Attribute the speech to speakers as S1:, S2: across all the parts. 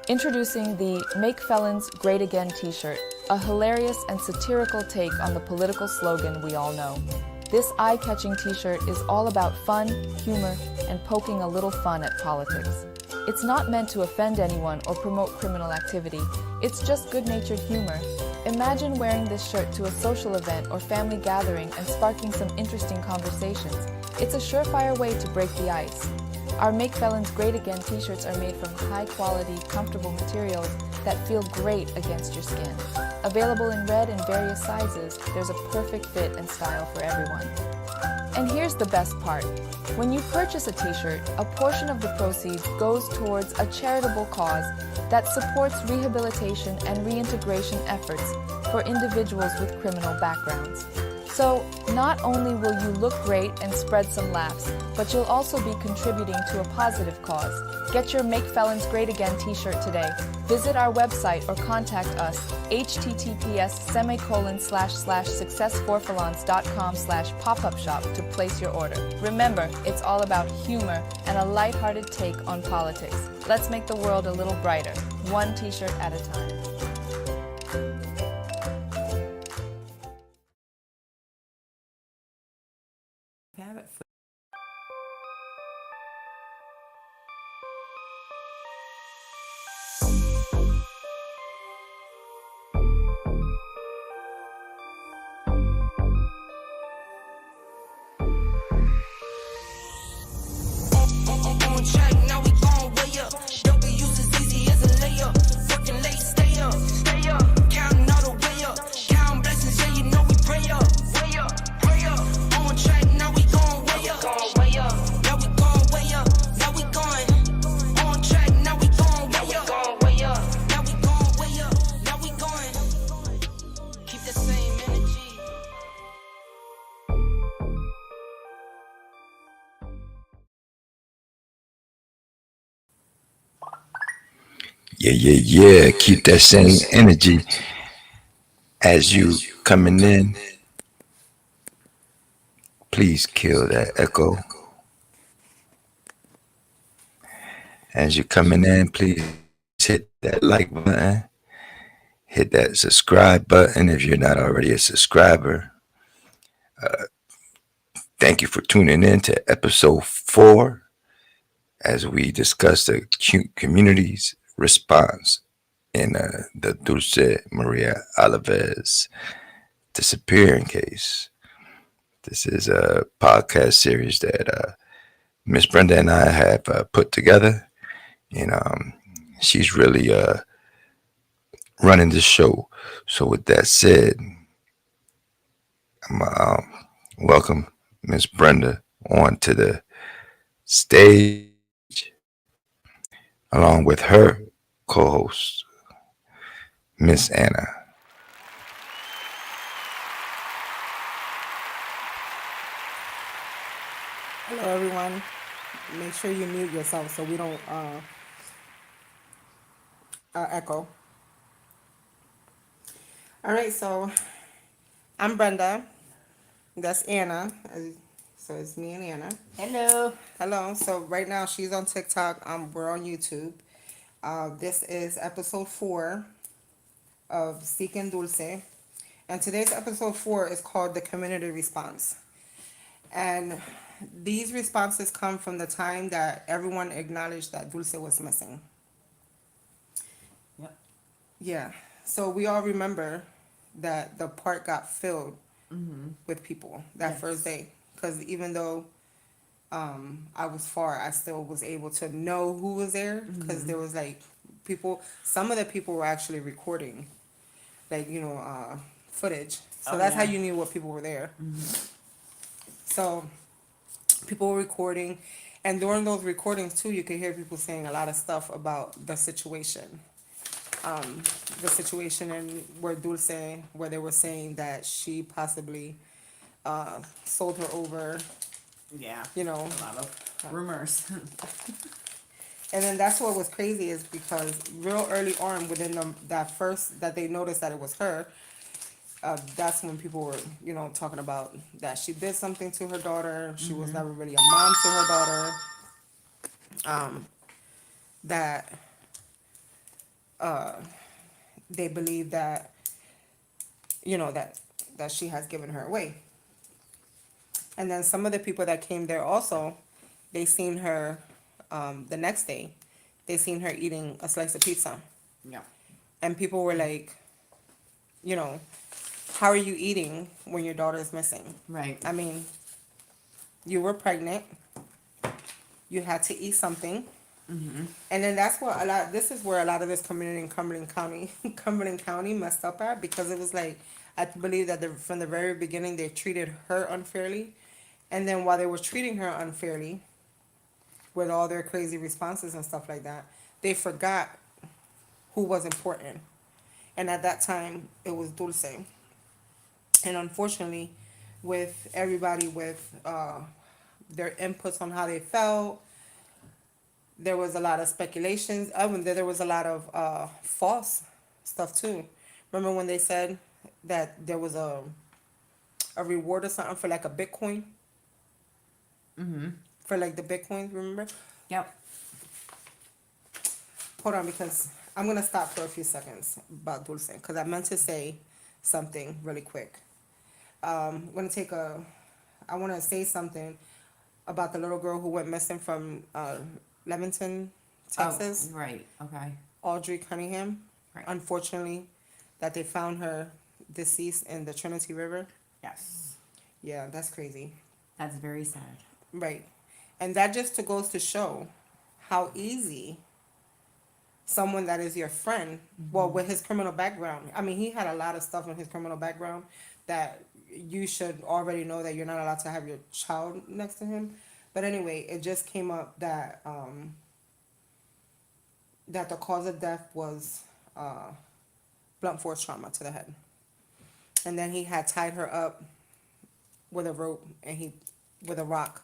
S1: Introducing the Make Felons Great Again t-shirt, a hilarious and satirical take on the political slogan we all know. This eye-catching t-shirt is all about fun, humor, and poking a little fun at politics. It's not meant to offend anyone or promote criminal activity. It's just good-natured humor. Imagine wearing this shirt to a social event or family gathering and sparking some interesting conversations. It's a surefire way to break the ice. Our Make Felons Great Again t-shirts are made from high-quality, comfortable materials that feel great against your skin. Available in red and various sizes, there's a perfect fit and style for everyone. And here's the best part. When you purchase a t-shirt, a portion of the proceeds goes towards a charitable cause that supports rehabilitation and reintegration efforts for individuals with criminal backgrounds. So, not only will you look great and spread some laughs, but you'll also be contributing to a positive cause. Get your Make Felons Great Again t-shirt today. Visit our website or contact us, https://successforfelons.com/pop-up shop to place your order. Remember, it's all about humor and a lighthearted take on politics. Let's make the world a little brighter, one t-shirt at a time.
S2: Now we gon' way up. Don't be used as easy as a layup. Working late, stay up. Counting all the way up. Counting blessings, yeah, you know we pray up. Pray up. On track, now we gon' way up. Now we gon' way up. Now we going. On track, now we gon' way up. Now we gon' way up. Now we going. Keep the same energy.
S3: Yeah. Keep that same energy as you coming in. Please kill that echo. As you coming in, please hit that like button. Hit that subscribe button if you're not already a subscriber. Thank you for tuning in to episode 4 as we discuss the community's response in the Dulce Maria Alvarez disappearing case. This is a podcast series that Miss Brenda and I have put together, and she's really running the show. So with that said, I'm welcome Miss Brenda onto the stage along with her co-host, Miss Anna.
S4: Hello, everyone. Make sure you mute yourself so we don't echo. All right, so I'm Brenda. That's Anna. So it's me and Anna. Hello. So right now she's on TikTok. We're on YouTube. This is episode 4 of Seeking Dulce. And today's episode 4 is called The Community Response. And these responses come from the time that everyone acknowledged that Dulce was missing.
S5: Yep.
S4: Yeah. So we all remember that the park got filled with people that
S5: Yes.
S4: first day. Because even though I was far, I still was able to know who was there. Because there was like people, some of the people were actually recording, like, footage. So
S5: Oh,
S4: that's
S5: yeah.
S4: how you knew what people were there. So people were recording, and during those recordings too, you could hear people saying a lot of stuff about the situation. The situation in where they were saying that she possibly sold her over,
S5: Yeah.
S4: you know.
S5: A lot of rumors.
S4: And then that's what was crazy is because real early on within that first that they noticed that it was her, that's when people were, talking about that she did something to her daughter. She was never really a mom to her daughter. That they believe that, you know, that she has given her away. And then some of the people that came there also, they seen her the next day. They seen her eating a slice of pizza.
S5: Yeah.
S4: And people were like, you know, how are you eating when your daughter is missing?
S5: Right.
S4: I mean, you were pregnant. You had to eat something. And then that's what this is where a lot of this community in Cumberland County, Cumberland County messed up at, because it was like, I believe that from the very beginning, they treated her unfairly. And then while they were treating her unfairly with all their crazy responses and stuff like that, they forgot who was important. And at that time, it was Dulce. And unfortunately, with everybody with their inputs on how they felt, there was a lot of speculations. There was a lot of false stuff too. Remember when they said that there was a reward or something for like a Bitcoin? For like the Bitcoins, remember?
S5: Yep.
S4: Hold on, because I'm going to stop for a few seconds about Dulce, because I meant to say something really quick. I'm going to I want to say something about the little girl who went missing from Leamington, Texas.
S5: Oh, right. Okay.
S4: Audrey Cunningham.
S5: Right.
S4: Unfortunately, that they found her deceased in the Trinity River.
S5: Yes.
S4: Yeah, that's crazy.
S5: That's very sad.
S4: Right. And that just goes to show how easy someone that is your friend, well, with his criminal background. I mean, he had a lot of stuff in his criminal background that you should already know that you're not allowed to have your child next to him. But anyway, it just came up that that the cause of death was blunt force trauma to the head. And then he had tied her up with a rope with a rock,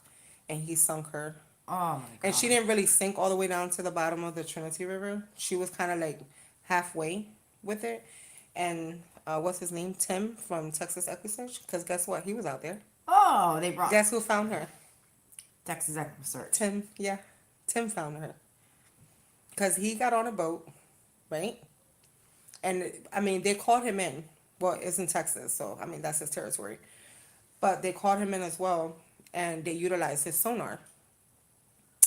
S4: and he sunk her.
S5: Oh my god.
S4: And she didn't really sink all the way down to the bottom of the Trinity River. She was kind of like halfway with it. And what's his name? Tim from Texas EquiSearch. Because guess what? He was out there.
S5: Oh, they brought
S4: Guess who found her?
S5: Texas EquiSearch.
S4: Tim. Yeah. Tim found her. Because he got on a boat, right? And, I mean, they called him in. Well, it's in Texas, so, I mean, that's his territory. But they called him in as well, and they utilized his sonar.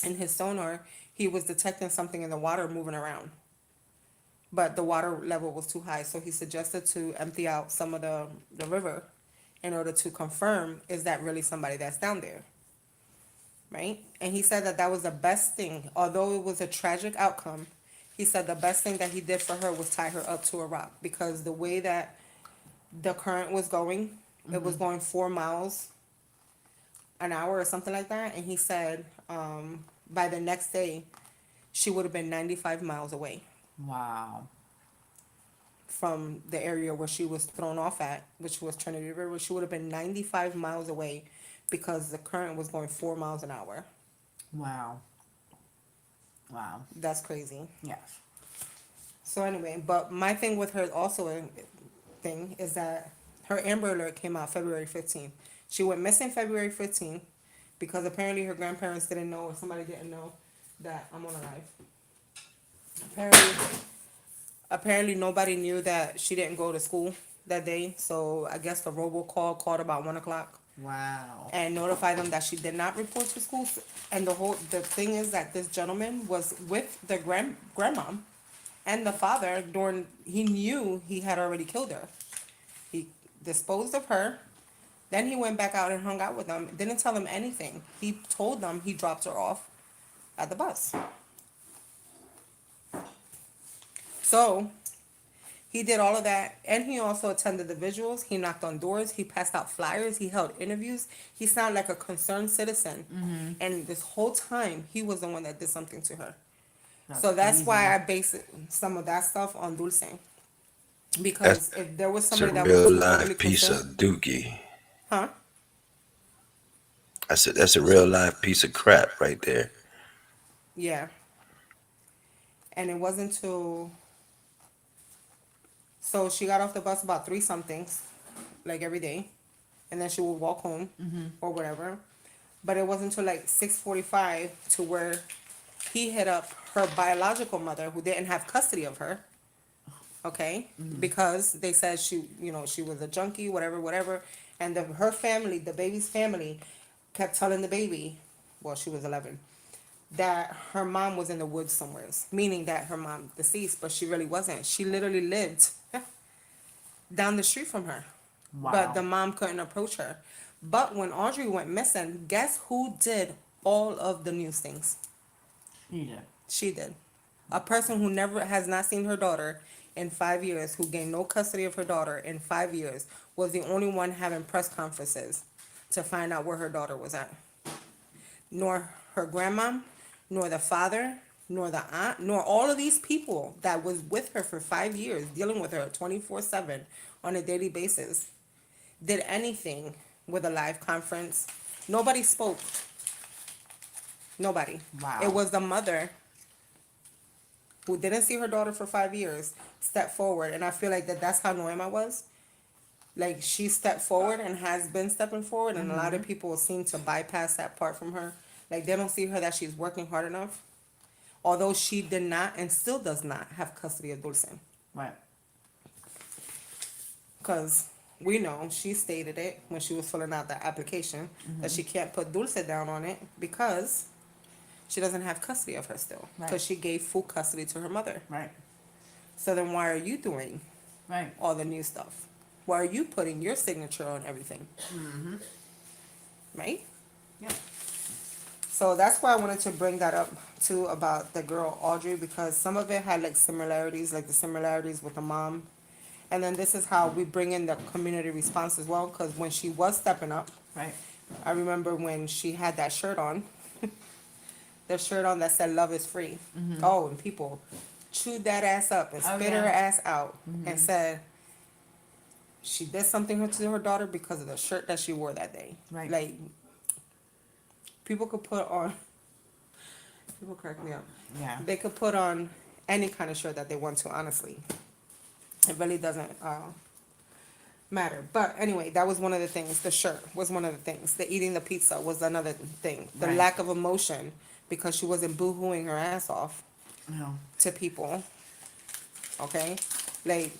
S4: In his sonar, he was detecting something in the water moving around. But the water level was too high, so he suggested to empty out some of the river in order to confirm, is that really somebody that's down there? Right? And he said that that was the best thing. Although it was a tragic outcome, he said the best thing that he did for her was tie her up to a rock, because the way that the current was going, it was going 4 miles an hour or something like that. And he said by the next day, she would have been 95 miles away
S5: Wow.
S4: from the area where she was thrown off at, which was Trinity River. She would have been 95 miles away because the current was going 4 miles an hour.
S5: Wow. Wow.
S4: That's crazy.
S5: Yes.
S4: So anyway, but my thing with her also is that her Amber Alert came out February 15th. She went missing February 15th because apparently her grandparents didn't know, or somebody didn't know that I'm on a live. Apparently nobody knew that she didn't go to school that day. So I guess the robocall called about 1 o'clock
S5: Wow.
S4: and notified them that she did not report to school. And the thing is that this gentleman was with the grandmom and the father he knew he had already killed her. He disposed of her. Then he went back out and hung out with them. Didn't tell them anything. He told them he dropped her off at the bus. So he did all of that, and he also attended the visuals. He knocked on doors. He passed out flyers. He held interviews. He sounded like a concerned citizen. And this whole time, he was the one that did something to her. So that's why I base some of that stuff on Dulce. Because if there was
S3: It's a
S4: somebody that
S3: real
S4: was
S3: live
S4: really
S3: piece
S4: concerned,
S3: of dookie.
S4: huh?
S3: I said that's a real live piece of crap right there.
S4: Yeah. And it wasn't till. So she got off the bus about 3 somethings, like every day, and then she would walk home or whatever. But it wasn't until like 6:45 to where he hit up her biological mother, who didn't have custody of her, okay? Because they said she was a junkie, whatever, whatever. And her family, the baby's family, kept telling the baby, well, she was 11, that her mom was in the woods somewhere, meaning that her mom deceased, but she really wasn't. She literally lived down the street from her, but
S5: Wow.
S4: the mom couldn't approach her. But when Audrey went missing, guess who did all of the news things?
S5: He did.
S4: She did. A person who never has not seen her daughter in 5 years, who gained no custody of her daughter in 5 years, was the only one having press conferences to find out where her daughter was at. Nor her grandma, nor the father, nor the aunt, nor all of these people that was with her for 5 years, dealing with her 24/7 on a daily basis, did anything with a live conference. Nobody spoke. Nobody.
S5: Wow.
S4: It was the mother who didn't see her daughter for 5 years step forward, and I feel like that's how Noema was. Like, she stepped forward and has been stepping forward, and a lot of people seem to bypass that part from her. Like, they don't see her that she's working hard enough, although she did not and still does not have custody of Dulce,
S5: Right.
S4: because we know she stated it when she was filling out the application that she can't put Dulce down on it because she doesn't have custody of her still,
S5: Right.
S4: because she gave full custody to her mother.
S5: Right.
S4: So then why are you doing
S5: Right.
S4: all the new stuff? Why are you putting your signature on everything? Right?
S5: Yeah.
S4: So that's why I wanted to bring that up too, about the girl Audrey, because some of it had like similarities, like the similarities with the mom. And then this is how we bring in the community response as well, because when she was stepping up,
S5: Right.
S4: I remember when she had that shirt on, the shirt on that said "Love is free." Oh, and people chewed that ass up and
S5: Oh,
S4: spit
S5: yeah.
S4: her ass out and said she did something to her daughter because of the shirt that she wore that day.
S5: Right.
S4: Like, people could put on. People crack me up.
S5: Yeah.
S4: They could put on any kind of shirt that they want to. Honestly, it really doesn't matter. But anyway, that was one of the things. The shirt was one of the things. The eating the pizza was another thing. The
S5: Right.
S4: lack of emotion, because she wasn't boo-hooing her ass off
S5: No.
S4: to people. Okay, like,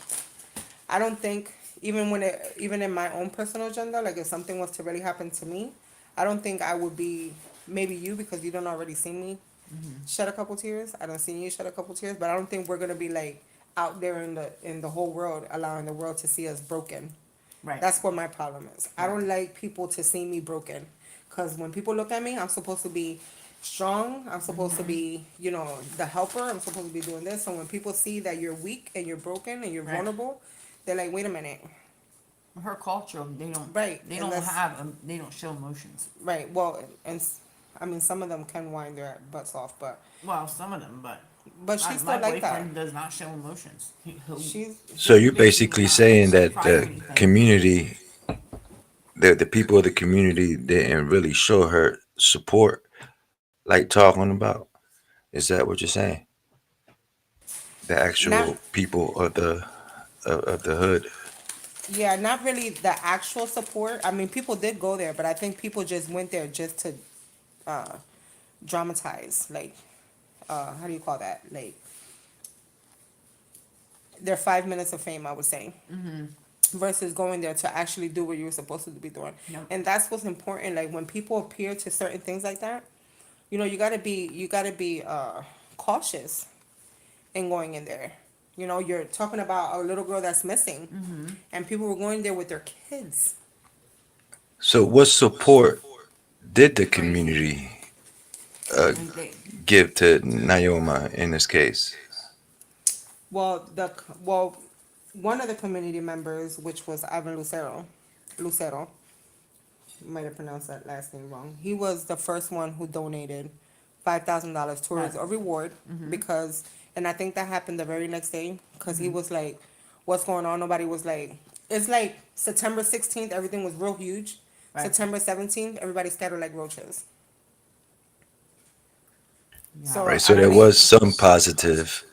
S4: I don't think, even in my own personal agenda, like, if something was to really happen to me, I don't think I would be, maybe you, because you don't already see me shed a couple tears. I don't see you shed a couple tears, but I don't think we're gonna be like out there in the whole world, allowing the world to see us broken.
S5: Right.
S4: That's what my problem is. I don't like people to see me broken, because when people look at me, I'm supposed to be strong. I'm supposed to be, the helper. I'm supposed to be doing this. So when people see that you're weak and you're broken and you're
S5: Right.
S4: vulnerable, they're like, wait a minute.
S5: Her culture, they don't.
S4: Right,
S5: They
S4: and
S5: don't
S4: that's-
S5: They don't show emotions.
S4: Right. Well, I mean, some of them can wind their butts off, but
S5: Well, some of them, but
S4: she's
S5: my
S4: still like that.
S5: boyfriend does not show emotions.
S4: She's
S3: So you're basically saying that the community, the people of the community didn't really show her support, like talking about. Is that what you're saying? The actual
S4: Not-
S3: people of the hood.
S4: Yeah, not really the actual support. I mean, people did go there, but I think people just went there just to dramatize, like, how do you call that? Like, their 5 minutes of fame, I would say, versus going there to actually do what you were supposed to be doing.
S5: Yep.
S4: And that's what's important. Like, when people appear to certain things like that, you gotta be cautious in going in there. You're talking about a little girl that's missing, and people were going there with their kids.
S3: So what support did the community
S5: They,
S3: give to Naoma in this case?
S4: Well, one of the community members, which was Ivan Lucero, might have pronounced that last name wrong. He was the first one who donated $5,000 towards a reward, because, and I think that happened the very next day, because he was like, "What's going on?" Nobody was like, it's like September 16th, everything was real huge.
S5: Right.
S4: September 17th, everybody scattered like roaches.
S5: yeah.
S3: Right. So
S4: I
S3: there
S4: mean-
S3: was some positive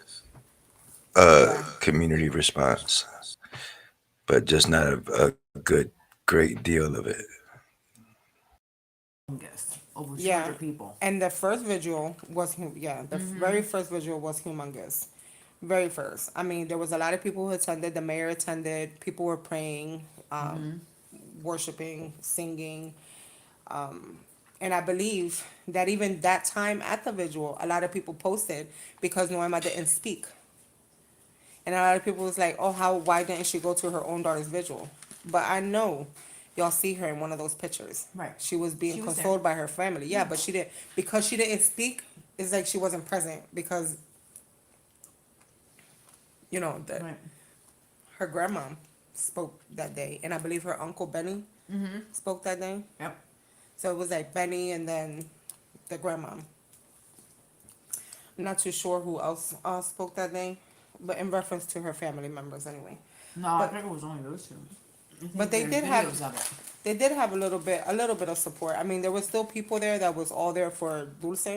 S4: Yeah.
S3: community response, but just not a great deal of it.
S5: Yes. Over 200
S4: Yeah.
S5: people.
S4: And the first visual was, the very first visual was humongous, Very first. I mean, there was a lot of people who attended. The mayor attended. People were praying, worshiping, singing. And I believe that even that time at the vigil, a lot of people posted because Noema didn't speak. And a lot of people was like, oh, why didn't she go to her own daughter's vigil? But I know y'all see her in one of those pictures.
S5: Right.
S4: She was being
S5: She was
S4: consoled
S5: there.
S4: by her family. Yeah, but because she didn't speak, it's like she wasn't present because,
S5: Right.
S4: her grandma spoke that day. And I believe her uncle Benny spoke that day.
S5: Yep.
S4: So it was like Benny and then the grandma. I'm not too sure who else spoke that day, but in reference to her family members anyway.
S5: No,
S4: But-
S5: I think it was only those two. I think
S4: But they
S5: there's
S4: did have-
S5: videos of it.
S4: They did have a little bit of support. I mean, there was still people there that was all there for Dulce,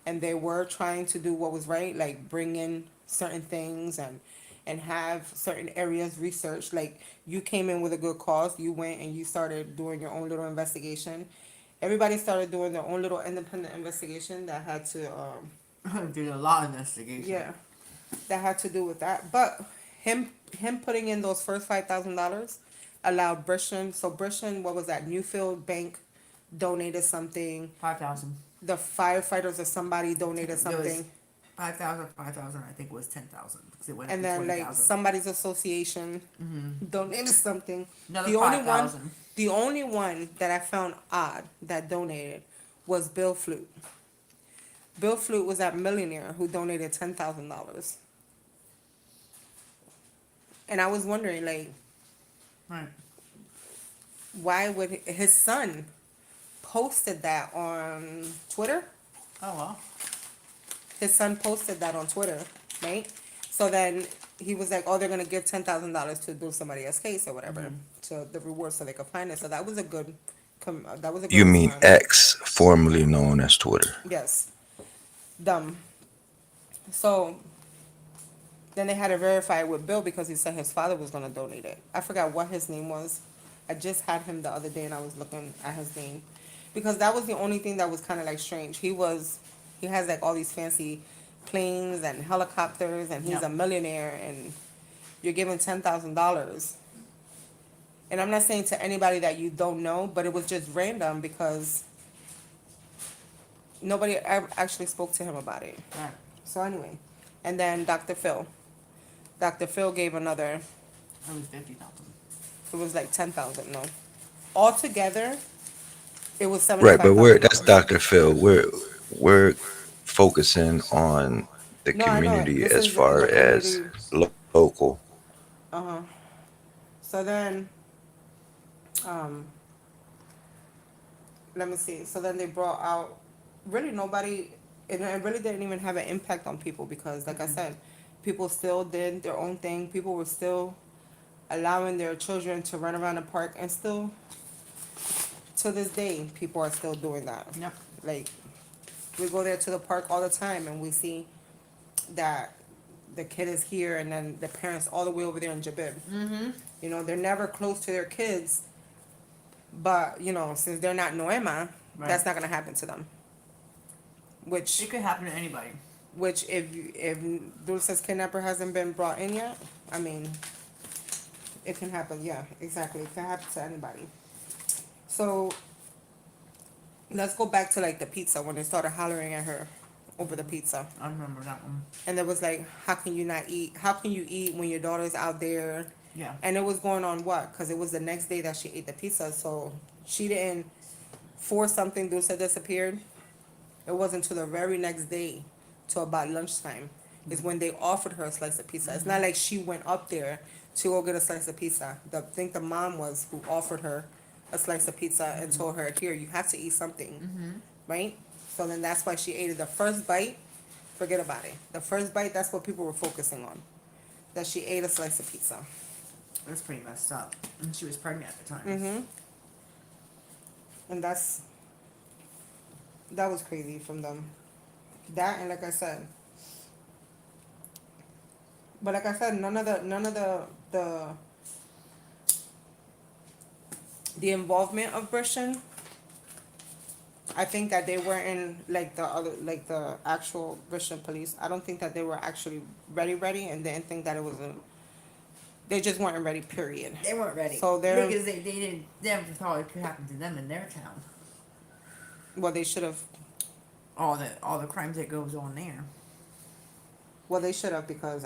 S4: and they were trying to do what was right, like bring in certain things and have certain areas researched. Like you came in with a good cause, you went and you started doing your own little investigation. Everybody started doing their own little independent investigation that had to
S5: Did a lot of investigation.
S4: yeah, that had to do with that. But him putting in those first $5,000 allowed Brishon. So Brishon, what was that? Newfield Bank donated something.
S5: 5,000.
S4: The firefighters or somebody donated something.
S5: 5,000. I think it was 10,000 because it went
S4: And
S5: up to
S4: then like
S5: 20,000.
S4: somebody's association donated something.
S5: Another
S4: The only
S5: 5,000.
S4: one, the only one that I found odd that donated was Bill Flute. Bill Flute was that millionaire who donated $10,000. And I was wondering, like,
S5: Right.
S4: why would his son posted that on Twitter?
S5: Oh well.
S4: His son posted that on Twitter, right? So then he was like, "Oh, they're gonna give $10,000 to do somebody else's case or whatever to the reward, so they could find it." So that was a good, that was a good.
S3: You mean
S4: response.
S3: X, formerly known as Twitter?
S4: Yes. Dumb. So then they had to verify it with Bill because he said his father was gonna donate it. I forgot what his name was. I just had him the other day and I was looking at his name. Because that was the only thing that was kinda like strange. He has like all these fancy planes and helicopters and he's
S5: Yeah.
S4: a millionaire and you're giving $10,000. And I'm not saying to anybody that you don't know, but it was just random because nobody actually spoke to him about it.
S5: Right.
S4: So anyway, and then Dr. Phil. Dr. Phil gave another,
S5: It was 50,000.
S4: it was like 10,000, no. Altogether, it was 75,000.
S3: Right, but that's Dr. Phil. We're focusing on the
S4: No, I know.
S3: community
S4: This
S3: as
S4: is
S3: far
S4: the
S3: as
S4: community.
S3: local.
S4: So then, let me see. So then they brought out, really nobody, and it really didn't even have an impact on people because, like I said, people still did their own thing. People were still allowing their children to run around the park, and still, to this day, people are still doing that.
S5: Yep.
S4: Like, we go there to the park all the time, and we see that the kid is here, and then the parents all the way over there in Jabib. You know, they're never close to their kids, but, you know, since they're not Noema,
S5: Right.
S4: that's not going to happen to them.
S5: It could happen to anybody.
S4: Which if Dulce's kidnapper hasn't been brought in yet, I mean, it can happen. Yeah, exactly. It can happen to anybody. So let's go back to like the pizza when they started hollering at her over the pizza,
S5: I remember that one.
S4: and it was like, how can you not eat? How can you eat when your daughter's out there?
S5: Yeah.
S4: And it was going on what? Because it was the next day that she ate the pizza, so she didn't force something. Dulce disappeared. It wasn't until the very next day, till about lunchtime, is when they offered her a slice of pizza. It's not like she went up there to go get a slice of pizza. I think the mom was who offered her a slice of pizza and told her, here, you have to eat something, right? So then that's why she ate it. The first bite, forget about it. The first bite, that's what people were focusing on, that she ate a slice of pizza.
S5: That's pretty messed up. And she was pregnant at the time.
S4: And that was crazy from them. That, and like I said, but like I said, none of the involvement of Brishon I think that they were in like the other, like the actual Russian police. I don't think that they were actually ready, and didn't think that it was a. They just weren't ready. Period.
S5: They weren't ready.
S4: So they're
S5: because they didn't never thought it could happen to them in their town.
S4: well, they should have.
S5: All the crimes that goes on there.
S4: Well, they should have because,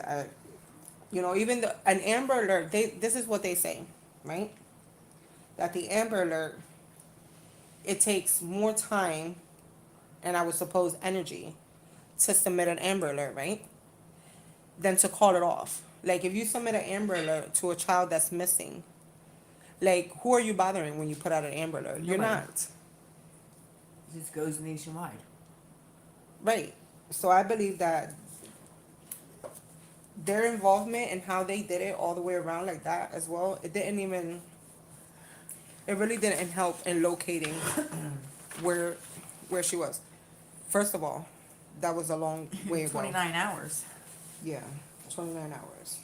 S4: even an Amber Alert. This is what they say, right? That the Amber Alert, it takes more time, and I would suppose energy, to submit an Amber Alert, right? Than to call it off. Like if you submit an Amber Alert to a child that's missing, like who are you bothering when you put out an Amber Alert? You're
S5: Nobody.
S4: not.
S5: It just goes nationwide.
S4: Right. So I believe that their involvement and how they did it all the way around like that as well, it really didn't help in locating where she was. First of all, that was a long way ago.
S5: 29 hours.
S4: Yeah, 29 hours.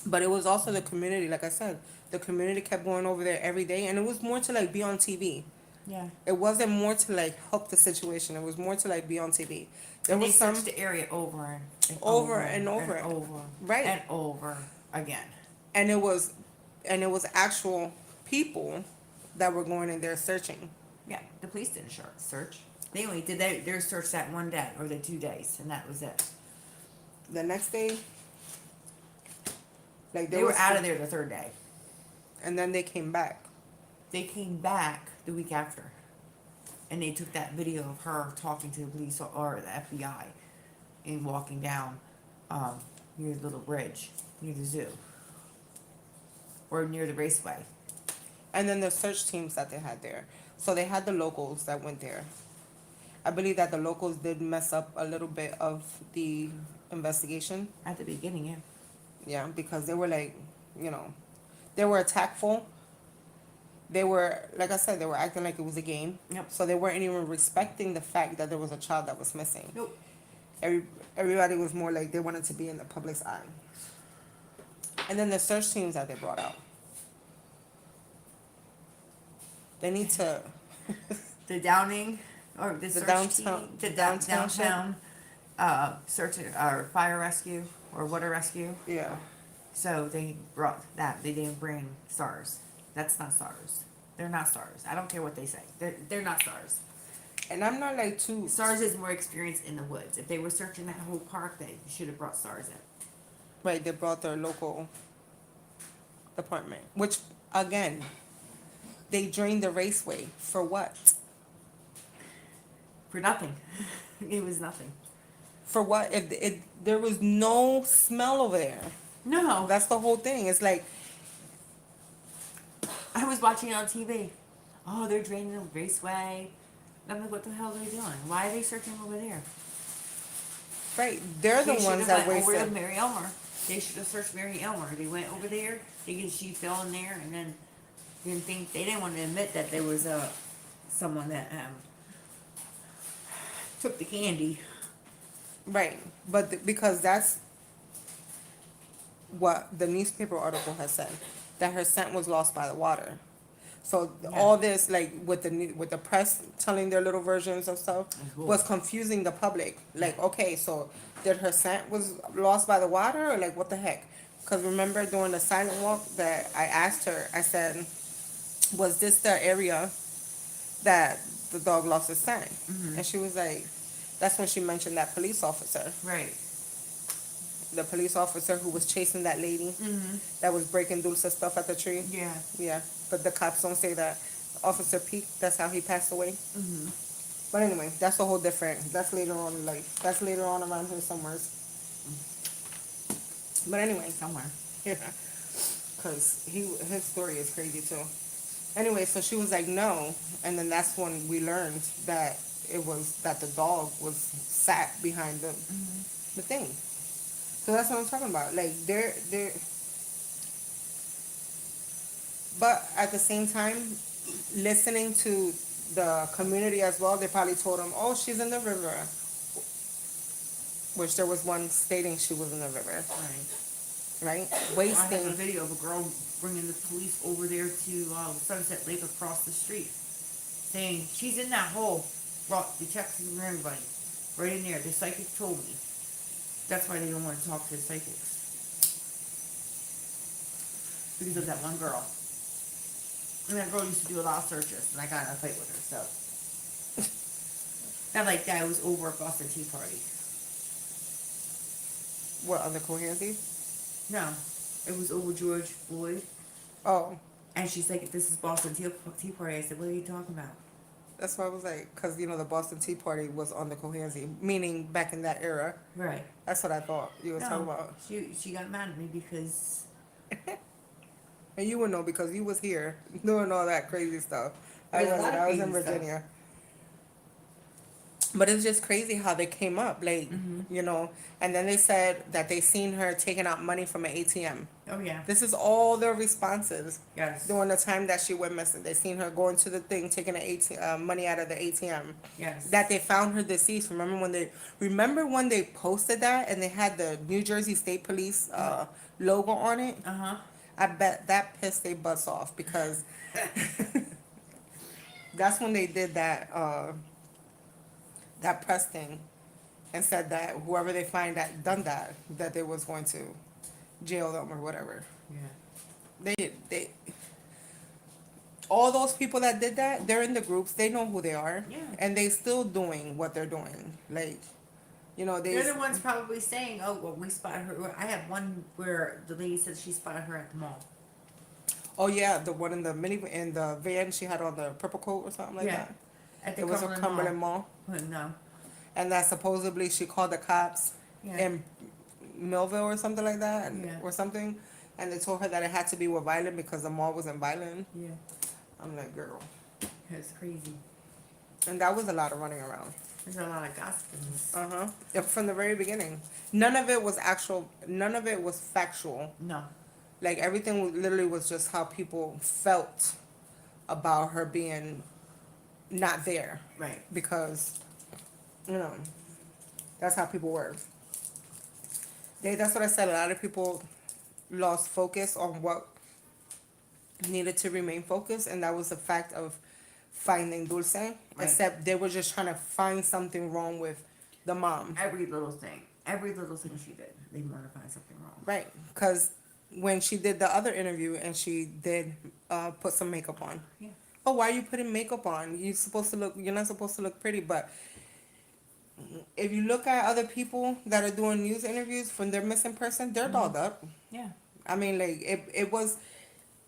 S4: But it was also the community, like I said, the community kept going over there every day, and it was more to like be on TV.
S5: Yeah.
S4: It wasn't more to like help the situation. It was more to like be on TV. There
S5: And
S4: was
S5: they
S4: some
S5: searched the area over and
S4: Over and over.
S5: and over
S4: Right.
S5: and over again.
S4: and it was actual people that were going in there searching.
S5: Yeah, the police didn't search. They only did their search that one day or the 2 days, and that was it.
S4: The next day, like
S5: They were out of there the 3rd day.
S4: and then they came back.
S5: They came back the week after, and they took that video of her talking to the police or the FBI, and walking down near the little bridge near the zoo or near the raceway.
S4: And then the search teams that they had there. So they had the locals that went there. I believe that the locals did mess up a little bit of the investigation.
S5: At the beginning, yeah.
S4: Yeah, because they were like, they were attackful. They were, like I said, they were acting like it was a game.
S5: Yep.
S4: So they weren't even respecting the fact that there was a child that was missing.
S5: Nope.
S4: Everybody was more like they wanted to be in the public's eye. And then the search teams that they brought out. They need to.
S5: The Downing or the search
S4: downtown-
S5: team, the
S4: downtown shit?
S5: downtown search or fire rescue or water rescue.
S4: Yeah.
S5: So they brought that. They didn't bring SARS. That's not SARS. They're not SARS. I don't care what they say. They're not SARS.
S4: And I'm not like too.
S5: SARS is more experienced in the woods. If they were searching that whole park, they should have brought SARS in.
S4: Right, they brought their local department. Which, again, they drained the raceway. For what?
S5: For nothing. It was nothing.
S4: For what? If there was no smell over there.
S5: No.
S4: That's the whole thing. It's like,
S5: I was watching it on TV. Oh, they're draining the raceway. I'm like, what the hell are they doing? Why are they searching over there?
S4: right, they're the
S5: They
S4: ones
S5: should
S4: that
S5: have went over to
S4: wasted.
S5: Mary Elmer. They should have searched Mary Elmer. They went over there. She fell in there, and then they didn't want to admit that there was someone that took the candy.
S4: Right, but because that's what the newspaper article has said, that her scent was lost by the water. So all this, like with the press telling their little versions of stuff, was confusing the public. Like, okay, so did her scent was lost by the water, or like what the heck? Because remember during the silent walk that I asked her, I said, was this the area that the dog lost his scent? And she was like, that's when she mentioned that police officer.
S5: Right.
S4: The police officer who was chasing that lady that was breaking Dulce's stuff at the tree.
S5: Yeah.
S4: Yeah, but the cops don't say that. Officer Peak, that's how he passed away. But anyway, that's a whole different. That's later on in life. That's later on around here somewhere. But anyway,
S5: Somewhere.
S4: yeah, because his story is crazy too. Anyway, so she was like no, and then that's when we learned that it was that the dog was sat behind the thing. So that's what I'm talking about. Like they're. But at the same time, listening to the community as well, they probably told them, "Oh, she's in the river," which there was one stating she was in the river,
S5: Right.
S4: right?
S5: I have a
S4: Wasting.
S5: video of a girl bringing the police over there to Sunset Lake across the street. saying she's in that hole. Well, the text from everybody, right in there. The psychic told me. That's why they don't want to talk to the psychics because of that one girl. And that girl used to do a lot of searches, and I got in a fight with her. So, not like that. It was over a Boston Tea Party.
S4: What, on the Coherency?
S5: No, it was over George Floyd.
S4: Oh,
S5: And she's like, "This is Boston Tea Party." I said, "What are you talking about?"
S4: that's why I was like, because, the Boston Tea Party was on the Coherency, meaning back in that era.
S5: Right.
S4: That's what I thought you were talking about.
S5: She got mad at me because
S4: And you would know because you was here doing all that crazy stuff. I
S5: There's a
S4: wasn't.
S5: lot of
S4: I was in
S5: crazy stuff.
S4: Virginia. But it's just crazy how they came up, like, and then they said that they seen her taking out money from an ATM.
S5: oh yeah,
S4: This is all their responses
S5: yes,
S4: during the time that she went missing. They seen her going to the thing, taking the money out of the ATM.
S5: yes,
S4: That they found her deceased. Remember when they posted that and they had the New Jersey State Police logo on it?
S5: uh-huh,
S4: I bet that pissed they butts off because that's when they did that press thing and said that whoever they find that done that they was going to jail them or whatever.
S5: yeah,
S4: They all those people that did that, they're in the groups, they know who they are.
S5: Yeah.
S4: And they still doing what they're doing. Like,
S5: they're the ones probably saying, "Oh, well, we spotted her." I have one where the lady said she spotted her at the mall.
S4: oh yeah, the one in the van she had on the purple coat or something like
S5: Yeah.
S4: that.
S5: At the
S4: It was a Cumberland Mall.
S5: No,
S4: And that supposedly she called the cops
S5: yeah,
S4: in Millville or something like that,
S5: Yeah.
S4: or something, and they told her that it had to be with violent because the mall wasn't violent.
S5: yeah,
S4: I'm like, girl,
S5: it's crazy.
S4: and that was a lot of running around.
S5: There's a lot of gossip in this.
S4: From the very beginning, none of it was actual. None of it was factual.
S5: No,
S4: Like everything literally was just how people felt about her being not there
S5: right,
S4: because, that's how people were. That's what I said. A lot of people lost focus on what needed to remain focused, and that was the fact of finding Dulce.
S5: Right.
S4: Except they were just trying to find something wrong with the mom.
S5: every little thing she did, they want to find something wrong.
S4: Right. Because when she did the other interview and she did put some makeup on.
S5: Yeah.
S4: Oh, why are you putting makeup on? You're not supposed to look pretty, but if you look at other people that are doing news interviews from their missing person, they're dolled up.
S5: Yeah,
S4: I mean, like, it was,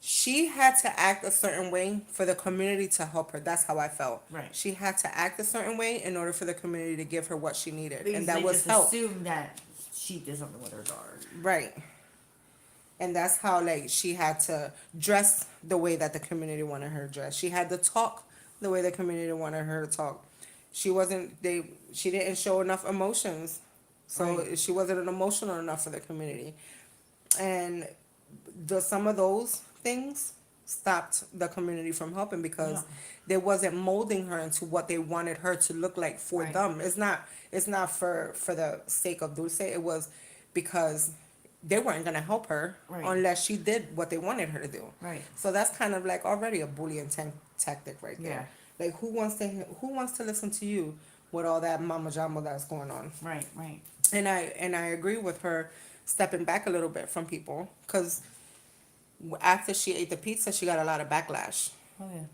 S4: she had to act a certain way for the community to help her. That's how I felt.
S5: Right.
S4: She had to act a certain way in order for the community to give her what she needed.
S5: because
S4: And that
S5: they
S4: was
S5: just
S4: help.
S5: assume that she did something with her daughter.
S4: Right. And that's how, like, she had to dress the way that the community wanted her to dress. She had to talk the way the community wanted her to talk. She didn't show enough emotions. So
S5: Right.
S4: she wasn't emotional enough for the community. And some of those things stopped the community from helping because
S5: Yeah.
S4: they wasn't molding her into what they wanted her to look like for
S5: Right.
S4: them. It's not for the sake of Dulce. It was because they weren't gonna help her
S5: Right.
S4: unless she did what they wanted her to do.
S5: Right.
S4: So that's kind of like already a bullying tactic right there.
S5: Yeah.
S4: Like who wants to listen to you with all that mama jumbo that's going on?
S5: Right, right.
S4: And I agree with her stepping back a little bit from people because after she ate the pizza, she got a lot of backlash,
S5: Oh yeah.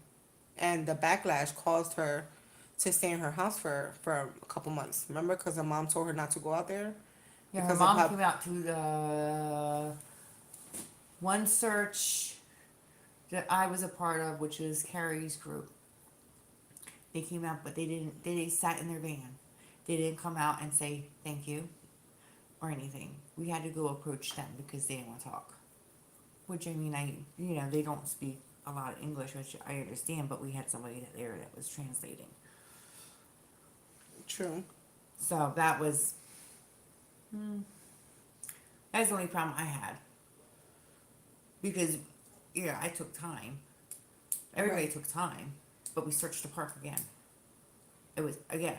S4: and the backlash caused her to stay in her house for a couple months. Remember, because her mom told her not to go out there.
S5: Yeah, her
S4: Because of
S5: mom
S4: how-
S5: came out to the one search that I was a part of, which was Carrie's group. They came out, but they didn't. They sat in their van. They didn't come out and say thank you or anything. We had to go approach them because they didn't want to talk. Which I mean, they don't speak a lot of English, which I understand, but we had somebody there that was translating.
S4: True.
S5: So that was that's the only problem I had. Because I took time. Everybody
S4: Right.
S5: took time, but we searched the park again. It was again.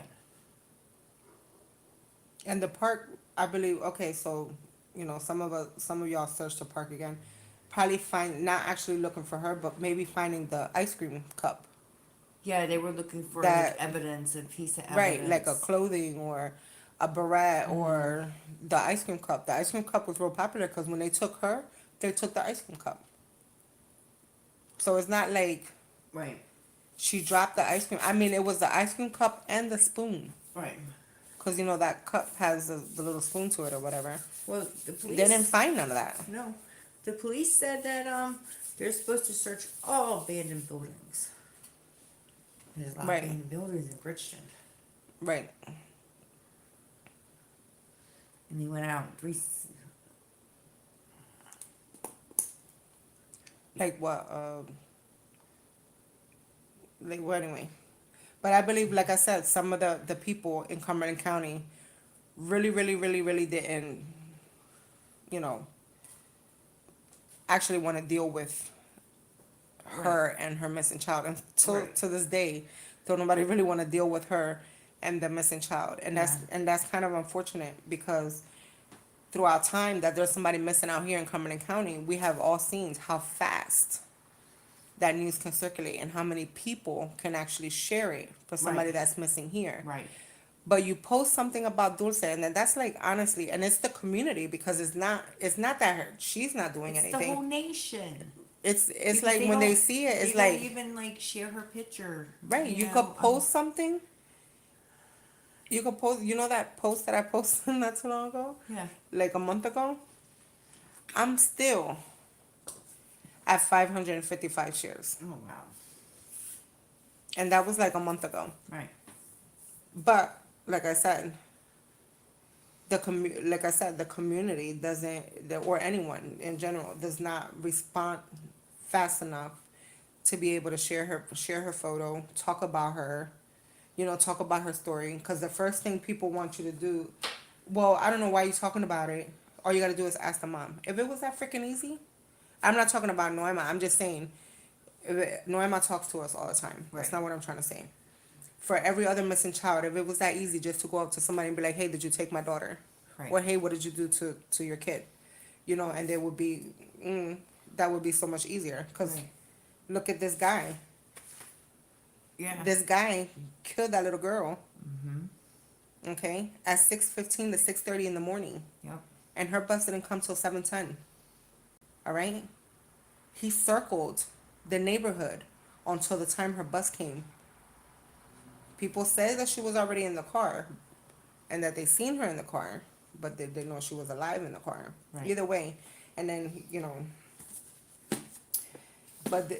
S4: And the park, I believe. Okay, so some of y'all searched the park again. Probably not actually looking for her, but maybe finding the ice cream cup.
S5: Yeah, they were looking for
S4: That-
S5: like evidence, a piece of
S4: right,
S5: evidence.
S4: like a clothing or a beret or the ice cream cup. The ice cream cup was real popular because when they took her, they took the ice cream cup. So it's not like
S5: Right.
S4: she dropped the ice cream. I mean, it was the ice cream cup and the spoon.
S5: Right.
S4: Because, you know, that cup has the little spoon to it or whatever.
S5: Well, the police.
S4: They didn't find none of that.
S5: No, the police said that they're supposed to search all abandoned buildings. There's a lot
S4: Right.
S5: of abandoned buildings in Bridgeton,
S4: Right.
S5: and they went out
S4: Like what? Like what anyway? But I believe, like I said, some of the people in Cumberland County really didn't, you know, actually want to deal with her and her missing child. And to this day, don't nobody really want to deal with her and the missing child. And that's kind of unfortunate because throughout time that there's somebody missing out here in Cumberland County, we have all seen how fast that news can circulate and how many people can actually share it for somebody
S5: Right.
S4: that's missing here.
S5: right.
S4: But you post something about Dulce, and then that's like honestly, and it's the community because it's not that she's not doing
S5: It's
S4: anything.
S5: the whole nation.
S4: It's
S5: Because
S4: like when they
S5: don't-
S4: see it, it's
S5: they don't
S4: like
S5: even like share her picture.
S4: right. You
S5: know,
S4: could post something. You could post. You know that post that I posted not too long ago,
S5: Yeah.
S4: like a month ago. I'm still at 555 shares,
S5: Oh wow.
S4: and that was like a month ago.
S5: Right.
S4: But like I said, the community doesn't, or anyone in general, does not respond fast enough to be able to share her photo, talk about her, talk about her story. Because the first thing people want you to do, well, I don't know why you're talking about it. All you got to do is ask the mom. If it was that freaking easy, I'm not talking about Noema. I'm just saying, Noema talks to us all the time. That's
S5: Right.
S4: not what I'm trying to say. For every other missing child, if it was that easy just to go up to somebody and be like, hey, did you take my daughter?
S5: Right.
S4: Or hey, what did you do to your kid? And they would be, that would be so much easier. Because
S5: Right.
S4: look at this guy.
S5: Yeah.
S4: This guy killed that little girl,
S5: Mm-hmm.
S4: okay, at 6:15 to 6:30 in the morning.
S5: Yep.
S4: And her bus didn't come till 7:10. All right? He circled the neighborhood until the time her bus came. People said that she was already in the car and that they seen her in the car, but they didn't know she was alive in the car.
S5: Right.
S4: Either way. And then, but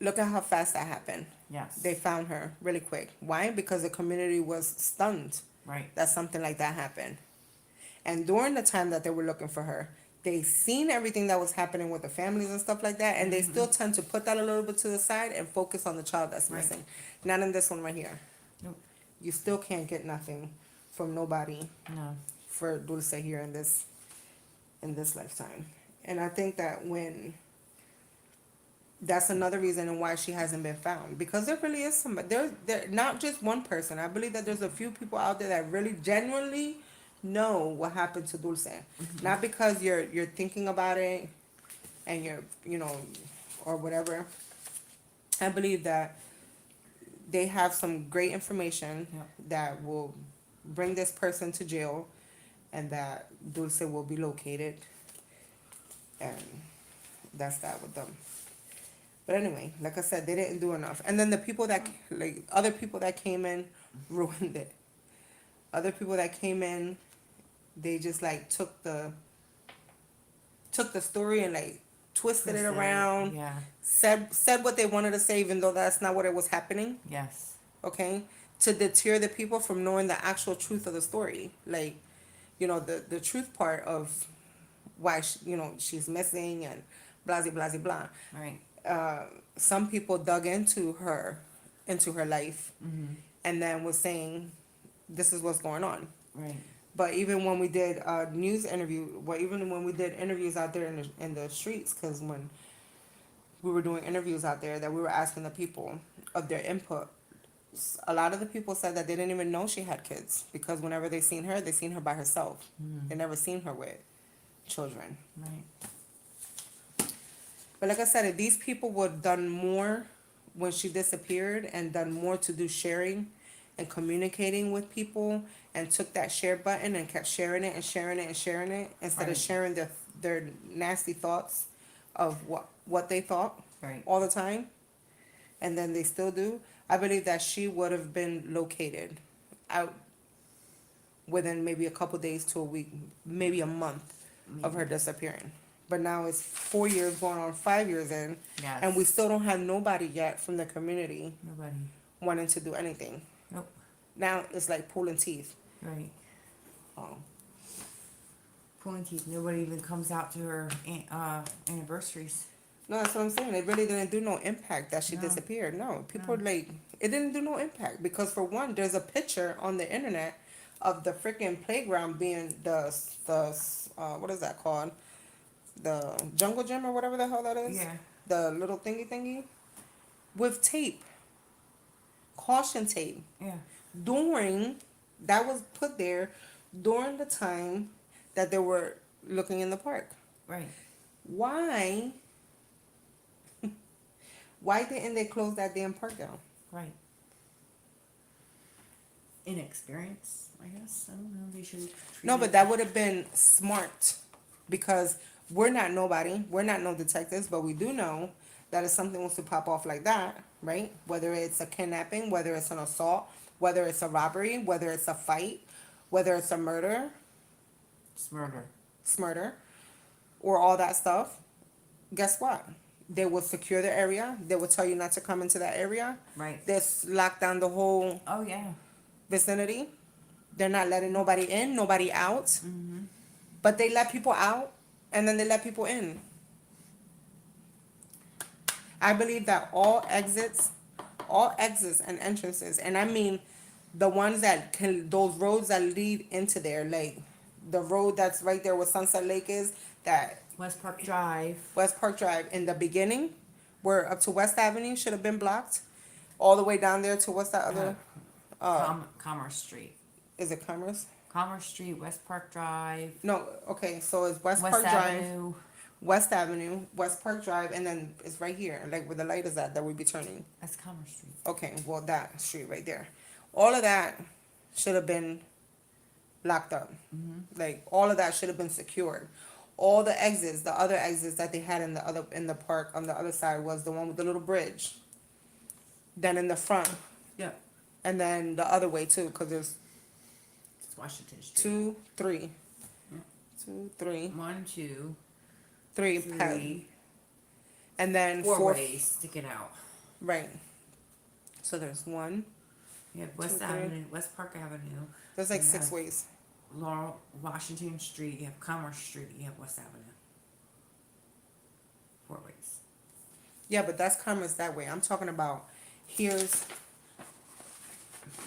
S4: look at how fast that happened.
S5: Yes.
S4: They found her really quick. Why? Because the community was stunned
S5: Right.
S4: that something like that happened. And during the time that they were looking for her, they seen everything that was happening with the families and stuff like that, and they still tend to put that a little bit to the side and focus on the child that's
S5: Right.
S4: missing. Not in this one right here.
S5: Nope.
S4: You still can't get nothing from nobody
S5: No.
S4: for Dulce here in this lifetime. And I think that that's another reason why she hasn't been found, because there really is somebody there, not just one person. I believe that there's a few people out there that really genuinely know what happened to Dulce. Not because you're thinking about it and you're or whatever. I believe that they have some great information
S5: Yep.
S4: that will bring this person to jail, and that Dulce will be located, and that's that with them. But anyway, like I said, they didn't do enough. And then the people that, other people that came in ruined it. Other people that came in, they just took the story and twisted it around,
S5: Yeah.
S4: said what they wanted to say, even though that's not what it was happening.
S5: Yes.
S4: Okay, to deter the people from knowing the actual truth of the story, the truth part of why she's missing and blah blah blah blah.
S5: Right.
S4: Some people dug into her life, and then was saying, this is what's going on.
S5: Right.
S4: But even when we did even when we did interviews out there in the streets, because when we were doing interviews out there, that we were asking the people of their input, a lot of the people said that they didn't even know she had kids, because whenever they seen her by herself. They never seen her with children.
S5: Right.
S4: But like I said, if these people would have done more when she disappeared and done more to do sharing and communicating with people and took that share button and kept sharing it and sharing it and sharing it instead of
S5: Right.
S4: sharing their nasty thoughts of what they thought
S5: Right.
S4: all the time, and then they still do. I believe that she would have been located out within maybe a couple days to a week, maybe a month of her disappearing. But now it's 4 years going on 5 years in,
S5: Yes.
S4: and we still don't have nobody yet from the community
S5: Nobody.
S4: wanting to do anything.
S5: Nope.
S4: Now it's like pulling teeth.
S5: Right.
S4: Um,
S5: Pulling teeth. Nobody even comes out to her anniversaries.
S4: no, that's what I'm saying. It really didn't do no impact that she
S5: No.
S4: disappeared. No, people
S5: No.
S4: like it didn't do no impact because for one, there's a picture on the internet of the freaking playground being the what is that called? The jungle gym or whatever the hell that is.
S5: Yeah.
S4: The little thingy with tape, caution tape.
S5: Yeah.
S4: During that was put there during the time that they were looking in the park.
S5: Right.
S4: Why? Why didn't they close that damn park down?
S5: Right. Inexperience, I guess. I don't know. They should.
S4: No, but that would have been smart because we're not nobody. We're not no detectives, but we do know that if something was to pop off like that, right? Whether it's a kidnapping, whether it's an assault, whether it's a robbery, whether it's a fight, whether it's a murder, murder, or all that stuff, guess what? They will secure the area. They will tell you not to come into that area.
S5: Right.
S4: They lock down the whole
S5: Oh yeah.
S4: vicinity. They're not letting nobody in, nobody out.
S5: Mm-hmm.
S4: But they let people out and then they let people in. I believe that all exits and entrances, and I mean the ones that can, those roads that lead into there, like the road that's right there where Sunset Lake is, that
S5: West Park Drive.
S4: West Park Drive in the beginning, where up to West Avenue should have been blocked, all the way down there to what's that other?
S5: Commerce Street.
S4: Is it Commerce?
S5: Commerce Street, West Park Drive,
S4: No, okay, so it's West
S5: West
S4: Park Drive,
S5: Avenue.
S4: West Avenue, West Park Drive, and then it's right here, like where the light is at, that we be turning.
S5: That's Commerce Street.
S4: Okay, well, that street right there. All of that should have been locked up. Like, all of that should have been secured. All the exits, the other exits that they had in the park on the other side was the one with the little bridge. Then in the front,
S5: Yeah.
S4: and then the other way too, because there's
S5: It's Washington Street.
S4: 2, 3.
S5: Yeah.
S4: 2, 3.
S5: 1, 2,
S4: 3.
S5: 3.
S4: And then
S5: Four
S4: 4.
S5: ways sticking out.
S4: Right. So there's 1.
S5: You have West
S4: 2, 3.
S5: Avenue, West Park Avenue.
S4: There's like
S5: You
S4: 6
S5: have
S4: ways.
S5: Laurel, Washington Street. You have Commerce Street. You have West Avenue. 4 ways.
S4: Yeah, but that's Commerce that way. I'm talking about here's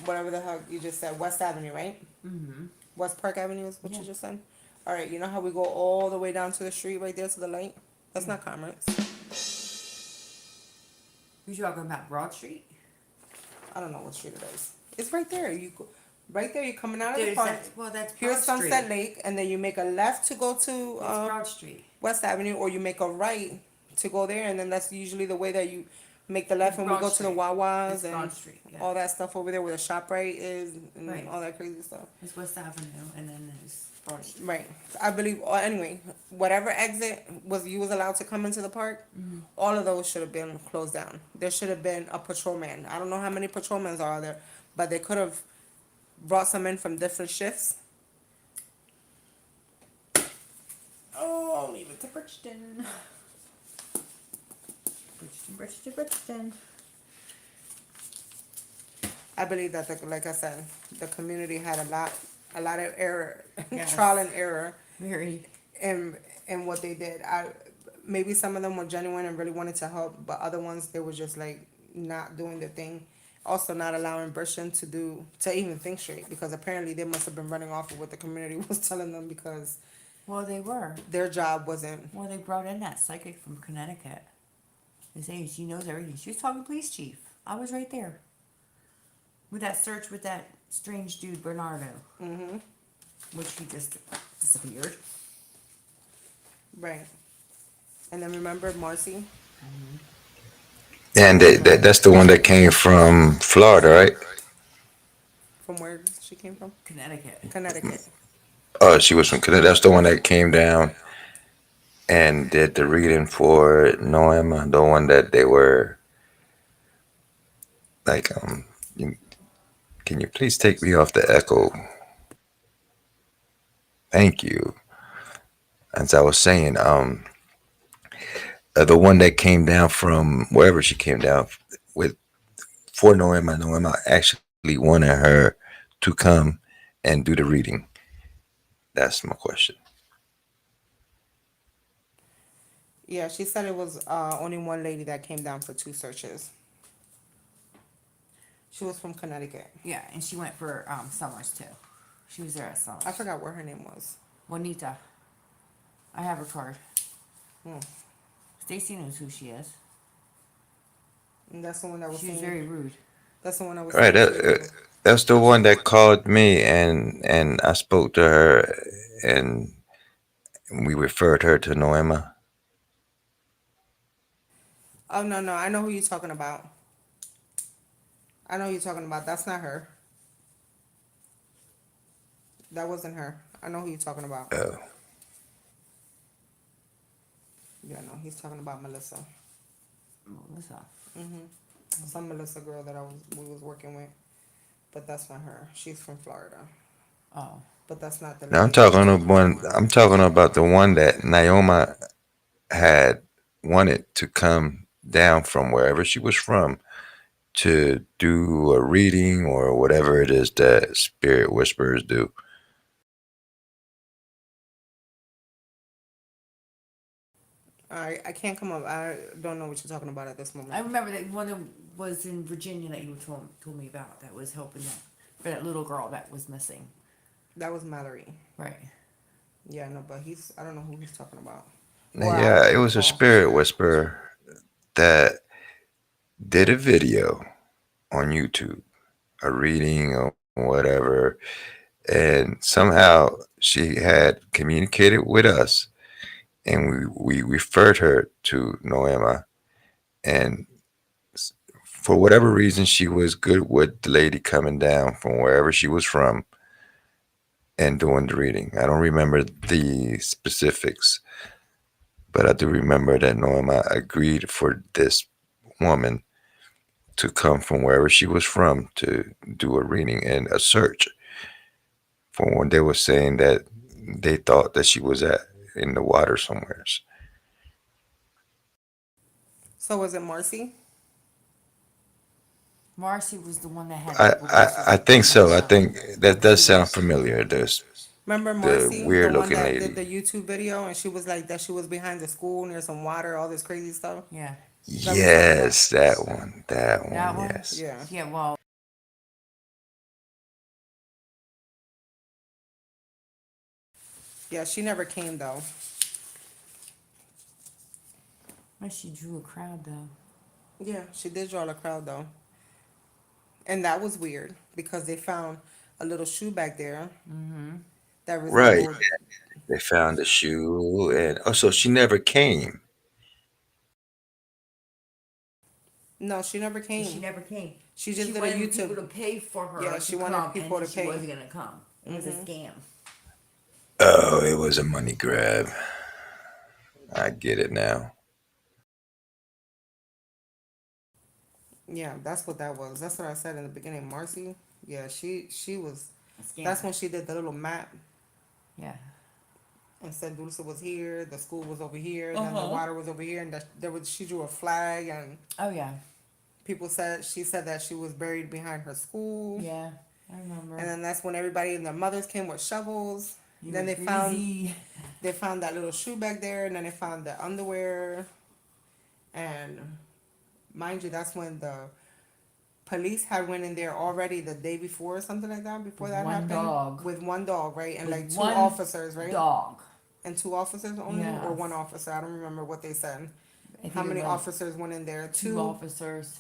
S4: whatever the hell you just said, West Avenue, right?
S5: Mm-hmm.
S4: West Park Avenue is what
S5: Yeah.
S4: you just said? All right, you know how we go all the way down to the street right there to the light? That's not Commerce.
S5: You talking about Broad Street?
S4: I don't know what street it is. It's right there. You go, right there, you're coming out of the
S5: There's
S4: park.
S5: that, well, that's Broad
S4: Here's Sunset
S5: Street.
S4: Lake, and then you make a left to go to
S5: That's Broad Street.
S4: West Avenue, or you make a right to go there, and then that's usually the way that you make the left when we
S5: Broad
S4: go to the
S5: Street.
S4: Wawas
S5: It's
S4: and
S5: Broad Street, yeah.
S4: all that stuff over there where the ShopRite is and
S5: Right.
S4: all that crazy stuff.
S5: There's West Avenue, and then there's Broad Street.
S4: Right. I believe. Anyway, whatever exit you was allowed to come into the park, all of those should have been closed down. There should have been a patrolman. I don't know how many patrolmen are there, but they could have brought some in from different shifts. Oh, I'll leave it to Bridgeton. Bridgeton. I believe that, like I said, the community had a lot of error,
S5: Yes.
S4: trial and error
S5: Very.
S4: in what they did. Maybe some of them were genuine and really wanted to help, but other ones they were just like not doing their thing. Also, not allowing Bridgeton to even think straight, because apparently they must have been running off of what the community was telling them, because
S5: Well, they were.
S4: their job wasn't.
S5: Well, they brought in that psychic from Connecticut. They say she knows everything. She was talking to police chief. I was right there. With that search with that strange dude, Bernardo.
S4: Mm-hmm.
S5: Which he just disappeared.
S4: Right. And then remember Marcy?
S3: And that's the one that came from Florida, right?
S4: From where she came from?
S5: Connecticut.
S4: Connecticut.
S3: Oh, she was from Connecticut. That's the one that came down and did the reading for Noema, the one that they were like, you, can you please take me off the echo? Thank you. As I was saying, the one that came down from wherever she came down with for Noema, Noema actually wanted her to come and do the reading. That's my question.
S4: Yeah, she said it was only one lady that came down for 2 searches. She was from Connecticut.
S5: Yeah, and she went for Summers too. She was there at Summers.
S4: I forgot what her name was.
S5: Juanita. I have her card.
S4: Hmm.
S5: Stacy knows who she is.
S4: And that's the one that was
S5: She was
S4: saying.
S5: very rude.
S4: That's the one I was
S3: Right.
S4: saying. She was
S3: That's the one that called me, and I spoke to her, and we referred her to Noema.
S4: oh no, I know who you're talking about. I know who you're talking about. That's not her. That wasn't her. I know who you're talking about.
S3: Oh,
S4: Yeah, no, he's talking about Melissa.
S5: Melissa.
S4: Some Melissa girl that we was working with, but that's not her. She's from Florida,
S5: Oh.
S4: but that's not the
S3: now
S4: lady.
S3: I'm talking about the one that Naoma had wanted to come down from wherever she was from to do a reading or whatever it is that spirit whisperers do.
S4: I can't come up. I don't know what you're talking about at this moment.
S5: I remember that one that was in Virginia that you told me about that was helping that little girl that was missing.
S4: That was Mallory.
S5: Right.
S4: Yeah, no, but I don't know who he's talking about.
S3: Now,
S4: Or I
S3: yeah,
S4: don't
S3: it was a
S4: recall.
S3: spirit whisperer that did a video on YouTube, a reading or whatever, and somehow she had communicated with us, and we referred her to Noema, and for whatever reason, she was good with the lady coming down from wherever she was from and doing the reading. I don't remember the specifics, but I do remember that Noema agreed for this woman to come from wherever she was from to do a reading and a search for when they were saying that they thought that she was at in the water somewhere.
S4: So was it Marcy?
S5: Marcy was the one that had
S3: I,
S5: people.
S3: I think so. I think that does sound familiar. There's
S4: Remember
S3: the
S4: Marcy, the
S3: weird
S4: one
S3: looking
S4: that
S3: lady.
S4: did the YouTube video, and she was like that. She was behind the school near some water, all this crazy stuff.
S5: Yeah.
S4: That was talking about.
S3: Yes, that one. That one.
S5: That one?
S3: Yes.
S4: Yeah,
S5: Yeah. Well.
S4: yeah. She never came though.
S5: She drew a crowd though.
S4: Yeah, she did draw a crowd though, and that was weird because they found a little shoe back there that
S3: Right.
S4: resembled.
S3: They found the shoe, and also she never came.
S4: No, she never came.
S5: She never came.
S4: She just did a
S5: wanted
S4: YouTube.
S5: people to pay for her.
S4: Yeah,
S5: to
S4: she wanted
S5: come,
S4: people
S5: and
S4: to
S5: she
S4: pay.
S5: wasn't gonna come. It was a scam.
S3: Oh, it was a money grab. I get it now.
S4: Yeah, that's what that was. That's what I said in the beginning. Marcy. Yeah, she was.
S5: A scam.
S4: That's when she did the little map
S5: Yeah.
S4: and said Dulce was here, the school was over here, and then the water was over here, and that there was she drew a flag, and
S5: Oh yeah.
S4: people said she said that she was buried behind her school.
S5: Yeah. I remember.
S4: And then that's when everybody and their mothers came with shovels.
S5: You
S4: Then
S5: were greasy.
S4: they found that little shoe back there, and then they found the underwear. And mind you, that's when the police had went in there already the day before or something like that. Before
S5: With
S4: that
S5: one
S4: happened,
S5: dog.
S4: with one dog, right, and
S5: With
S4: like two
S5: one
S4: officers, right,
S5: Dog.
S4: and two officers only,
S5: Yes.
S4: or one officer. I don't remember what they said.
S5: I think
S4: How
S5: it
S4: many
S5: was
S4: officers went in there?
S5: Two officers.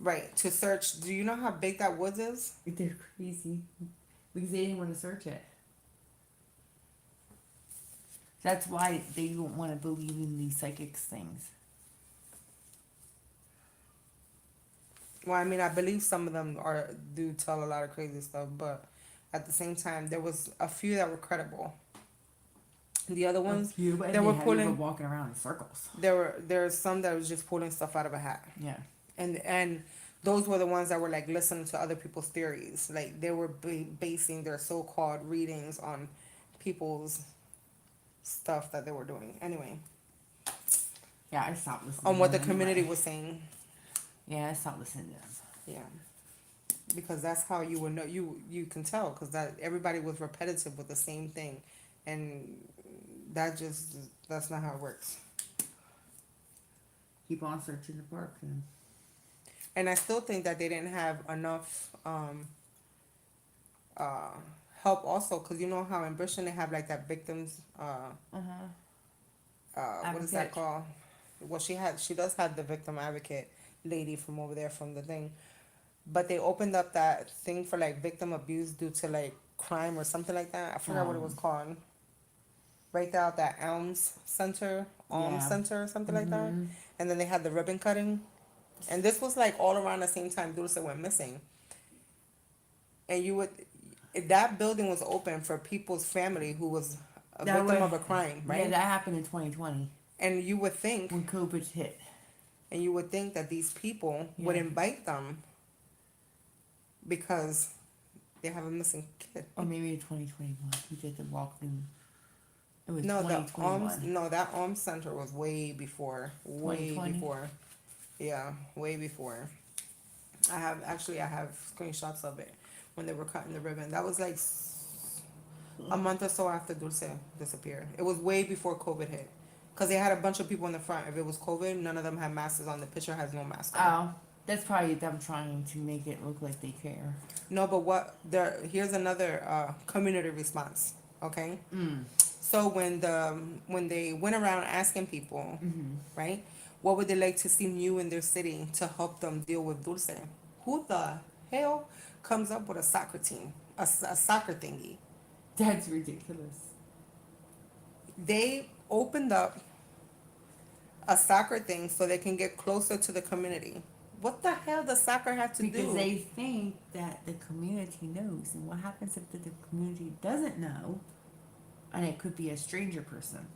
S4: Right, to search. Do you know how big that woods is?
S5: They're crazy because they didn't want to search it. That's why they don't want to believe in these psychics things.
S4: Well, I mean, I believe some of them do tell a lot of crazy stuff, but at the same time, there was a few that were credible. The other
S5: A
S4: ones,
S5: few, but
S4: they
S5: they
S4: were
S5: had you
S4: pulling.
S5: walking around in circles.
S4: There's some that was just pulling stuff out of a hat,
S5: Yeah.
S4: and those were the ones that were like listening to other people's theories. Like they were basing their so-called readings on people's stuff that they were doing. Anyway,
S5: Yeah, I stopped listening.
S4: on
S5: to
S4: what the
S5: them
S4: community
S5: anyway.
S4: was saying.
S5: Yeah, I stopped listening to them.
S4: Yeah, because that's how you would know. You can tell because that everybody was repetitive with the same thing, and that's not how it works.
S5: Keep on searching the park. And
S4: And I still think that they didn't have enough uh, help also because you know how in Britain they have like that victims what is that
S5: Advocate.
S4: called? Well, she does have the victim advocate lady from over there from the thing, but they opened up that thing for like victim abuse due to like crime or something like that. I forgot what it was called. Right there at that Alms
S5: Yeah.
S4: Center or something like that. And then they had the ribbon cutting, and this was like all around the same time Dulce went missing. And you would that building was open for people's family who was a
S5: That
S4: victim
S5: was-
S4: of a crime,
S5: Yeah,
S4: right?
S5: that happened in 2020
S4: And you would think
S5: when COVID hit.
S4: that these people would
S5: Yeah.
S4: invite them because they have a missing kid.
S5: Or maybe in 2021. We did the walk through. It was
S4: No, the
S5: 2021.
S4: that Alms Center was way before, way
S5: 2020?
S4: before. Yeah, way before. I have screenshots of it when they were cutting the ribbon. That was like a month or so after Dulce disappeared. It was way before COVID hit. Because they had a bunch of people in the front. If it was COVID, none of them had masks on. The picture has no mask on.
S5: Oh, that's probably them trying to make it look like they care.
S4: No, but here's another community response. Okay. So when they went around asking people, right, what would they like to see new in their city to help them deal with Dulce? Who the hell comes up with a soccer team, a soccer thingy?
S5: That's ridiculous.
S4: They opened up a soccer thing so they can get closer to the community. What the hell does soccer have to
S5: Because
S4: do?
S5: they think that the community knows. And what happens if the community doesn't know? And it could be a stranger person.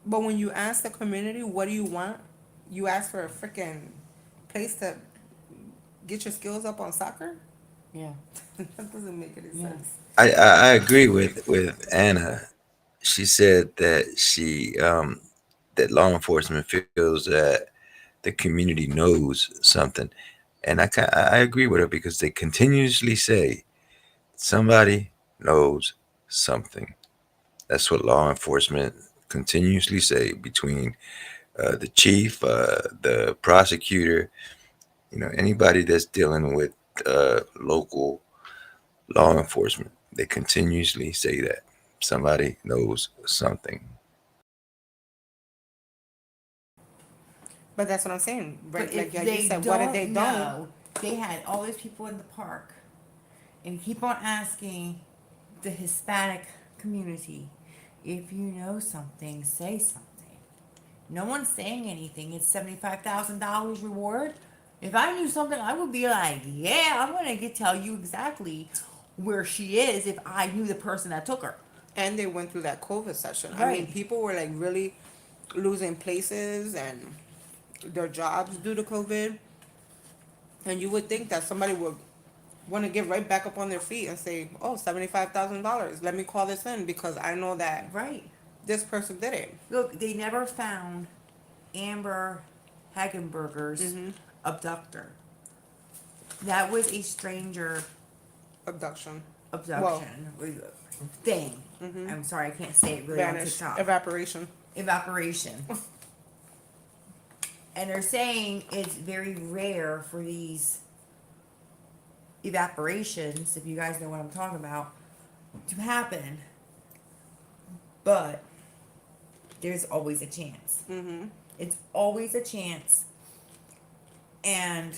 S4: But when you ask the community, what do you want? You ask for a freaking place to get your skills up on soccer?
S5: Yeah.
S4: That doesn't make any
S5: Yeah.
S4: sense.
S3: I agree with Anna. She said that that law enforcement feels that the community knows something, and I agree with her because they continuously say somebody knows something. That's what law enforcement continuously say between the chief, the prosecutor, anybody that's dealing with local law enforcement. They continuously say that somebody knows something.
S4: But that's what I'm saying, right?
S5: But
S4: Like
S5: if
S4: you
S5: they
S4: said,
S5: don't
S4: what if they don't?
S5: know, they had all these people in the park and keep on asking the Hispanic community, if you know something, say something. No one's saying anything. It's $75,000 reward. If I knew something, I would be like, yeah, I'm gonna tell you exactly where she is if I knew the person that took her.
S4: And they went through that COVID session. I mean,
S5: Right.
S4: people were like really losing places and their jobs due to COVID. And you would think that somebody would want to get right back up on their feet and say, oh, $75,000. Let me call this in because I know that
S5: Right.
S4: this person did it.
S5: Look, they never found Amber Hagenberger's
S4: Mm-hmm.
S5: abductor. That was a stranger
S4: Abduction.
S5: abduction thing. I'm sorry, I can't say it really on
S4: Vanished.
S5: TikTok.
S4: Evaporation.
S5: Evaporation. And they're saying it's very rare for these evaporations, if you guys know what I'm talking about, to happen. But there's always a chance.
S4: Mm-hmm.
S5: It's always a chance. And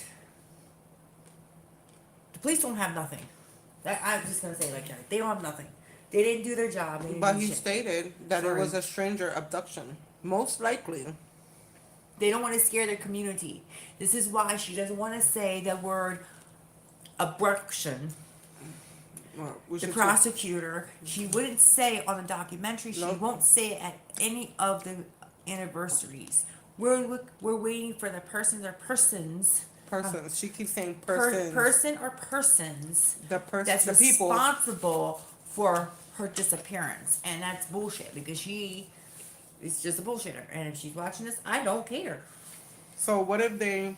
S5: the police don't have nothing. I'm just going to say it like that. They don't have nothing. They didn't do their job. They didn't
S4: But
S5: do
S4: he
S5: shit.
S4: stated that
S5: Sorry.
S4: it was a stranger abduction. Most likely.
S5: They don't want to scare their community. This is why she doesn't want to say the word abduction.
S4: Well,
S5: The prosecutor, she wouldn't say it on the documentary. She
S4: Nope.
S5: won't say it at any of the anniversaries. We're waiting for the persons or persons.
S4: Persons. She keeps saying
S5: Person
S4: persons.
S5: or persons
S4: The person.
S5: that's
S4: The people.
S5: responsible for her disappearance, and that's bullshit because she is just a bullshitter. And if she's watching this, I don't care.
S4: So what if they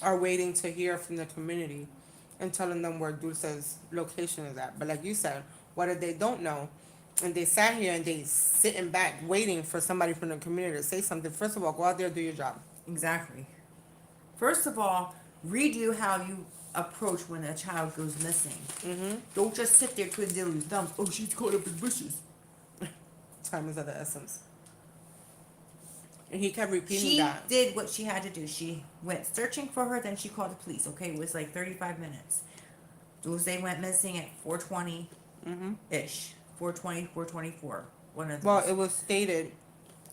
S4: are waiting to hear from the community and telling them where Dulce's location is at? But like you said, what if they don't know and they sat here and they sitting back waiting for somebody from the community to say something? First of all, go out there and do your job.
S5: Exactly. First of all, redo how you approach when a child goes missing.
S4: Mm-hmm.
S5: Don't just sit there twiddling your thumbs. Oh, she's caught up in bushes.
S4: Time is of the essence. And he kept repeating
S5: She
S4: that.
S5: did what she had to do. She went searching for her, then she called the police. Okay, it was like 35 minutes. Dulce went missing at 4:20 ish. 4:20, 4:24. One of those.
S4: Well, it was stated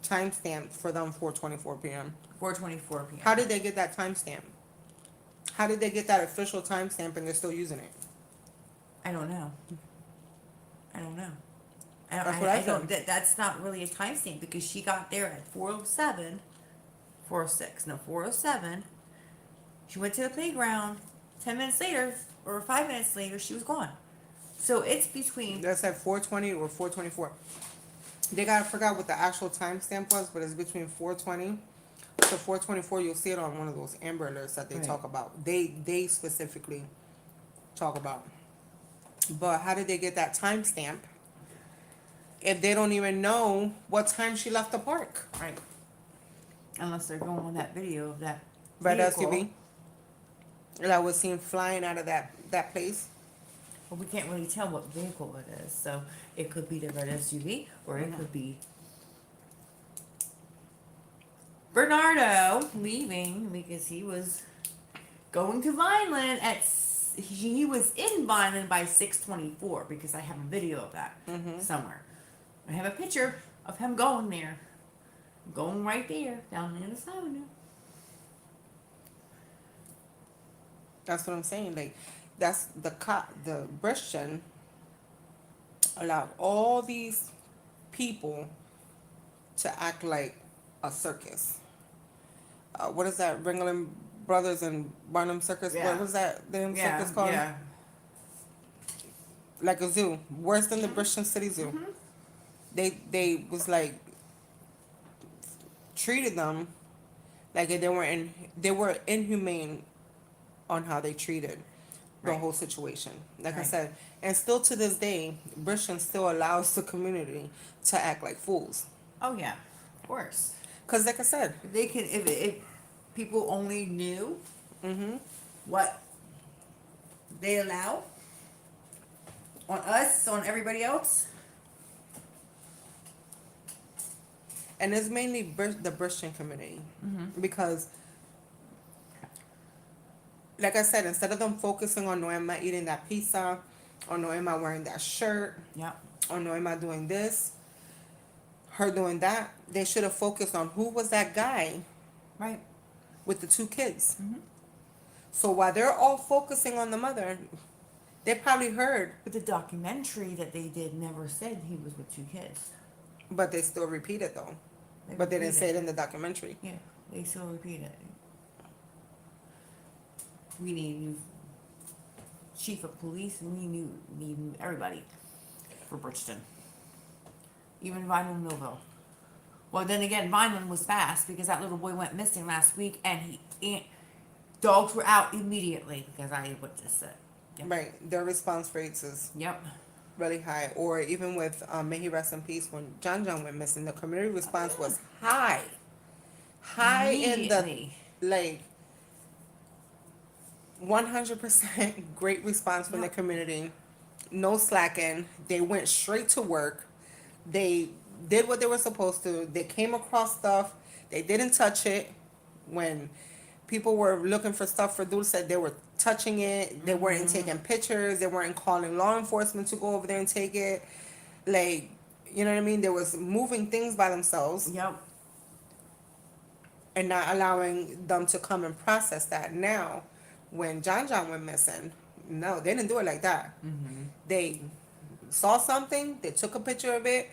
S4: timestamp for them 4:24 p.m.
S5: 4:24 p.m.
S4: How did they get that timestamp? How did they get that official timestamp and they're still using it?
S5: I don't know. I don't know.
S4: That's what I
S5: don't.
S4: said.
S5: That's not really a timestamp because she got there at 4:07, 4:06. No, 4:07. She went to the playground. 10 minutes later, or 5 minutes later, she was gone. So it's between.
S4: That's at 4:20 or 4:24. I forgot what the actual timestamp was, but it's between 4:20 to 4:24. You'll see it on one of those Amber Alerts that they
S5: Right.
S4: talk about. They specifically talk about. But how did they get that timestamp if they don't even know what time she left the park?
S5: Right. Unless they're going on that video of that
S4: Red
S5: vehicle.
S4: SUV that was seen flying out of that place.
S5: But we can't really tell what vehicle it is. So it could be the red SUV or it could be Bernardo leaving because he was going to Vineland he was in Vineland by 6:24 because I have a video of that somewhere. I have a picture of him going there. Going right there down the other avenue.
S4: That's what I'm saying. Like, that's the Christian allowed all these people to act like a circus. What is that? Ringling Brothers and Barnum Circus?
S5: Yeah.
S4: What was that damn circus called?
S5: Yeah.
S4: Like a zoo. Worse than the Bristol City Zoo. They was like treated them like they were inhumane on how they treated the
S5: Right.
S4: whole situation. Like I
S5: Right.
S4: said, and still to this day, Britain still allows the community to act like fools.
S5: Oh yeah, of course.
S4: Cause like I said,
S5: If they can, if people only knew what they allow on us, on everybody else.
S4: and it's mainly the Christian community because, like I said, instead of them focusing on Noema eating that pizza, or Noema wearing that shirt,
S5: Yeah.
S4: or Noema doing this, her doing that, they should have focused on who was that guy
S5: Right.
S4: with the two kids. So while they're all focusing on the mother, they probably heard,
S5: But the documentary that they did never said he was with two kids.
S4: but they still repeat it though. But they didn't say it in the documentary.
S5: Yeah, they still repeat it. We need new chief of police, and we need everybody for Bridgeton. Even Vineland Millville. Well, then again, Vineland was fast because that little boy went missing last week, and dogs were out immediately because I witnessed it. Yep.
S4: Right. Their response rates is
S5: Yep.
S4: really high. Or even with May he rest in peace, when John went missing, the community response was high. High in the
S5: Immediately.
S4: like 100% great response from the
S5: Yep.
S4: community. No slacking. They went straight to work. They did what they were supposed to. They came across stuff. They didn't touch it. When people were looking for stuff for Dulce, they were touching it. They weren't taking pictures. They weren't calling law enforcement to go over there and take it. Like, you know what I mean? There was moving things by themselves.
S5: Yep.
S4: and not allowing them to come and process that. Now, when John went missing, no, they didn't do it like that. They saw something, they took a picture of it,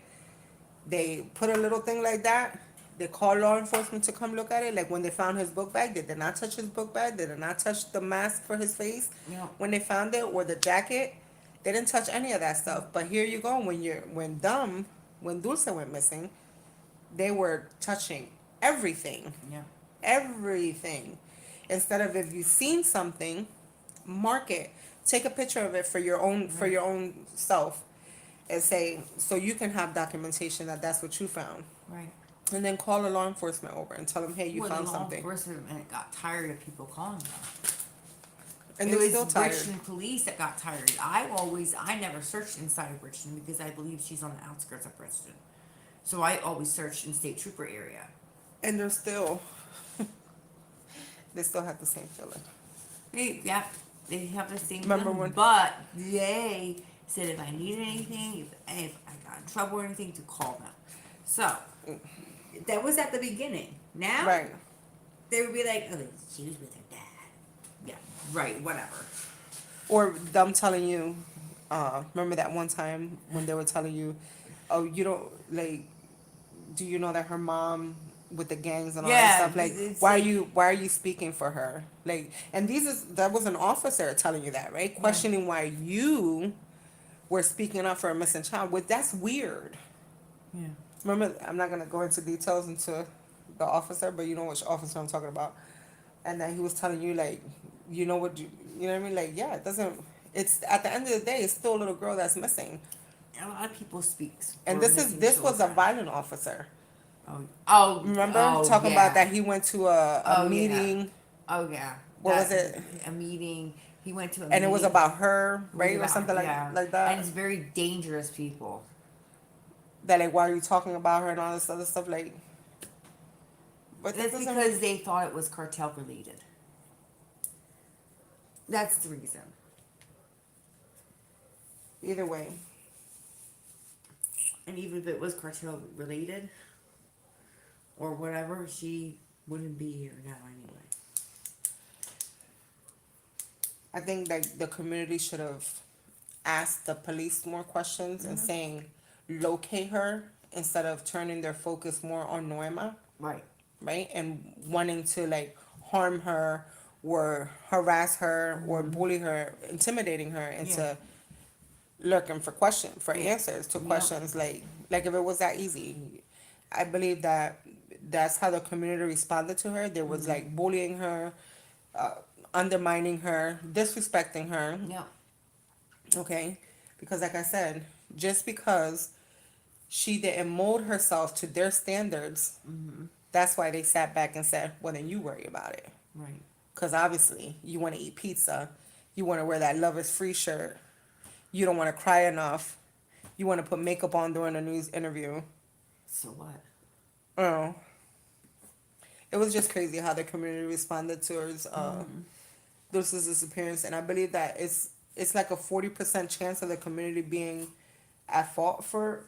S4: they put a little thing like that. They called law enforcement to come look at it. Like when they found his book bag, they did not touch his book bag. They did not touch the mask for his face.
S5: Yeah.
S4: When they found it, or the jacket, they didn't touch any of that stuff. But here you go. When Dulce went missing, they were touching everything,
S5: Yeah.
S4: everything. Instead of, if you've seen something, mark it, take a picture of it for your own self, and say, so you can have documentation that that's what you found.
S5: Right.
S4: And then call the law enforcement over and tell them, hey, you
S5: Well,
S4: found
S5: the law
S4: something.
S5: enforcement got tired of people calling them.
S4: And
S5: It
S4: they're
S5: was
S4: still tired.
S5: Richmond police that got tired. I never searched inside of Richmond because I believe she's on the outskirts of Richmond. So I always searched in State Trooper area.
S4: And they're still, they still have the same feeling.
S5: They have the same
S4: Remember
S5: feeling,
S4: when-
S5: but they said if I needed anything, if I got in trouble or anything, to call them. So that was at the beginning. Now
S4: Right.
S5: they would be like, oh, she was with her dad. Yeah, right, whatever.
S4: Or them telling you, remember that one time when they were telling you, oh, you don't, like, do you know that her mom with the gangs and all
S5: Yeah,
S4: that stuff? Like,
S5: it's
S4: why
S5: like-
S4: are you speaking for her? Like, and that was an officer telling you that, right? Questioning why you were speaking up for a missing child. Well, that's weird.
S5: Yeah.
S4: Remember, I'm not gonna go into details into the officer, but you know which officer I'm talking about. And then he was telling you, like, you know what you know what I mean? Like, yeah, it doesn't. It's at the end of the day, it's still a little girl that's missing.
S5: A lot of people speak.
S4: And
S5: for
S4: this
S5: missing
S4: was a
S5: children.
S4: violent officer.
S5: Oh,
S4: Remember
S5: yeah.
S4: talking about that he went to a
S5: Oh, yeah.
S4: meeting.
S5: Oh yeah.
S4: What was it?
S5: A meeting. He went to a
S4: And
S5: meeting.
S4: it was about her,
S5: It was
S4: right, or
S5: about-
S4: something
S5: yeah.
S4: like that.
S5: And it's very dangerous people.
S4: That like, why are you talking about her and all this other stuff? Like, but that
S5: That's
S4: doesn't-
S5: because they thought it was cartel related. That's the reason.
S4: either way,
S5: And even if it was cartel related or whatever, she wouldn't be here now anyway.
S4: I think that the community should have asked the police more questions and saying locate her instead of turning their focus more on Norma,
S5: Right.
S4: right? And wanting to like harm her or harass her or bully her, intimidating her into looking for answers to questions like if it was that easy. I believe that that's how the community responded to her. There was like bullying her, undermining her, disrespecting her.
S5: Yeah.
S4: Okay, because like I said, just because she didn't mold herself to their standards, that's why they sat back and said, well, then you worry about it.
S5: Right.
S4: Because obviously you want to eat pizza, you want to wear that love is free shirt, you don't want to cry enough, you want to put makeup on during a news interview.
S5: So what?
S4: Oh, it was just crazy how the community responded towards Dulce's disappearance, and I believe that it's like a 40% chance of the community being at fault for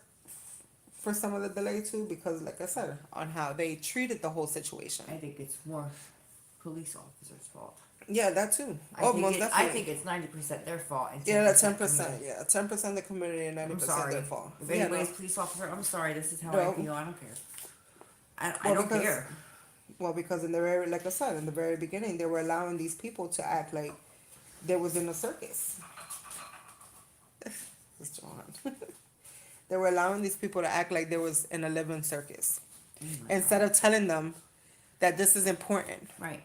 S4: some of the delay too, because like I said, on how they treated the whole situation.
S5: I think it's more police officers' fault.
S4: Yeah, that too.
S5: I
S4: Most definitely.
S5: think it's 90% their fault. And
S4: Yeah, that
S5: 10%
S4: 10%.
S5: community.
S4: Yeah, 10% the community and 90%
S5: I'm sorry.
S4: their fault.
S5: If
S4: Yeah,
S5: anybody's
S4: no.
S5: police officer, I'm sorry. This is how
S4: No.
S5: I feel. I don't care. I
S4: Well,
S5: don't
S4: because-
S5: care.
S4: Well, because in the very, like I said, in the very beginning, they were allowing these people to act like they was in a circus. It's John. They were allowing these people to act like there was in a living circus, instead of telling them that this is important.
S5: Right.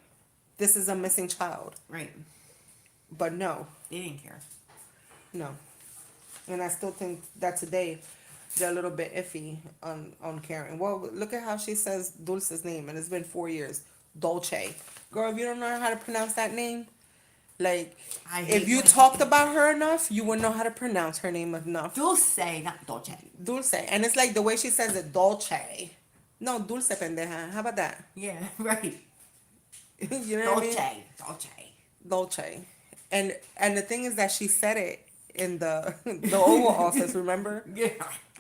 S4: This is a missing child.
S5: Right.
S4: But no,
S5: They didn't care.
S4: no. And I still think that today they're a little bit iffy on Karen. Well, look at how she says Dulce's name, and it's been 4 years. Dolce. Girl, if you don't know how to pronounce that name, like,
S5: I hate
S4: if you
S5: when
S4: talked
S5: she-
S4: about her enough, you would know how to pronounce her name enough.
S5: Dulce, not Dolce.
S4: Dulce. And it's like the way she says it, Dolce. No, Dulce, pendeja. How about that?
S5: Yeah, right.
S4: You know what I mean?
S5: Dolce.
S4: Dolce. And the thing is that she said it in the Oval Office, remember?
S5: Yeah.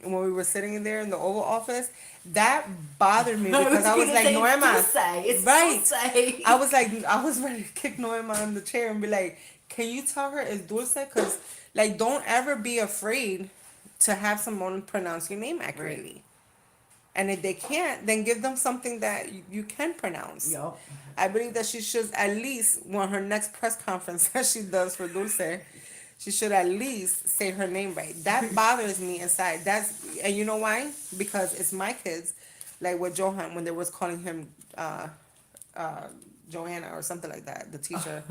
S4: when we were sitting in there in the Oval Office, that bothered me
S5: I
S4: because I was
S5: gonna
S4: like,
S5: say,
S4: Norma,
S5: it's Dulce. It's
S4: right?
S5: Dulce.
S4: I was ready to kick Norma in the chair and be like, can you tell her it's Dulce? Because, like, don't ever be afraid to have someone pronounce your name accurately. And if they can't, then give them something that you can pronounce.
S5: Yup.
S4: I believe that she should at least, when her next press conference that she does for Dulce, she should at least say her name right. That bothers me inside. And you know why? Because it's my kids, like with Johan, when they was calling him Joanna or something like that, the teacher,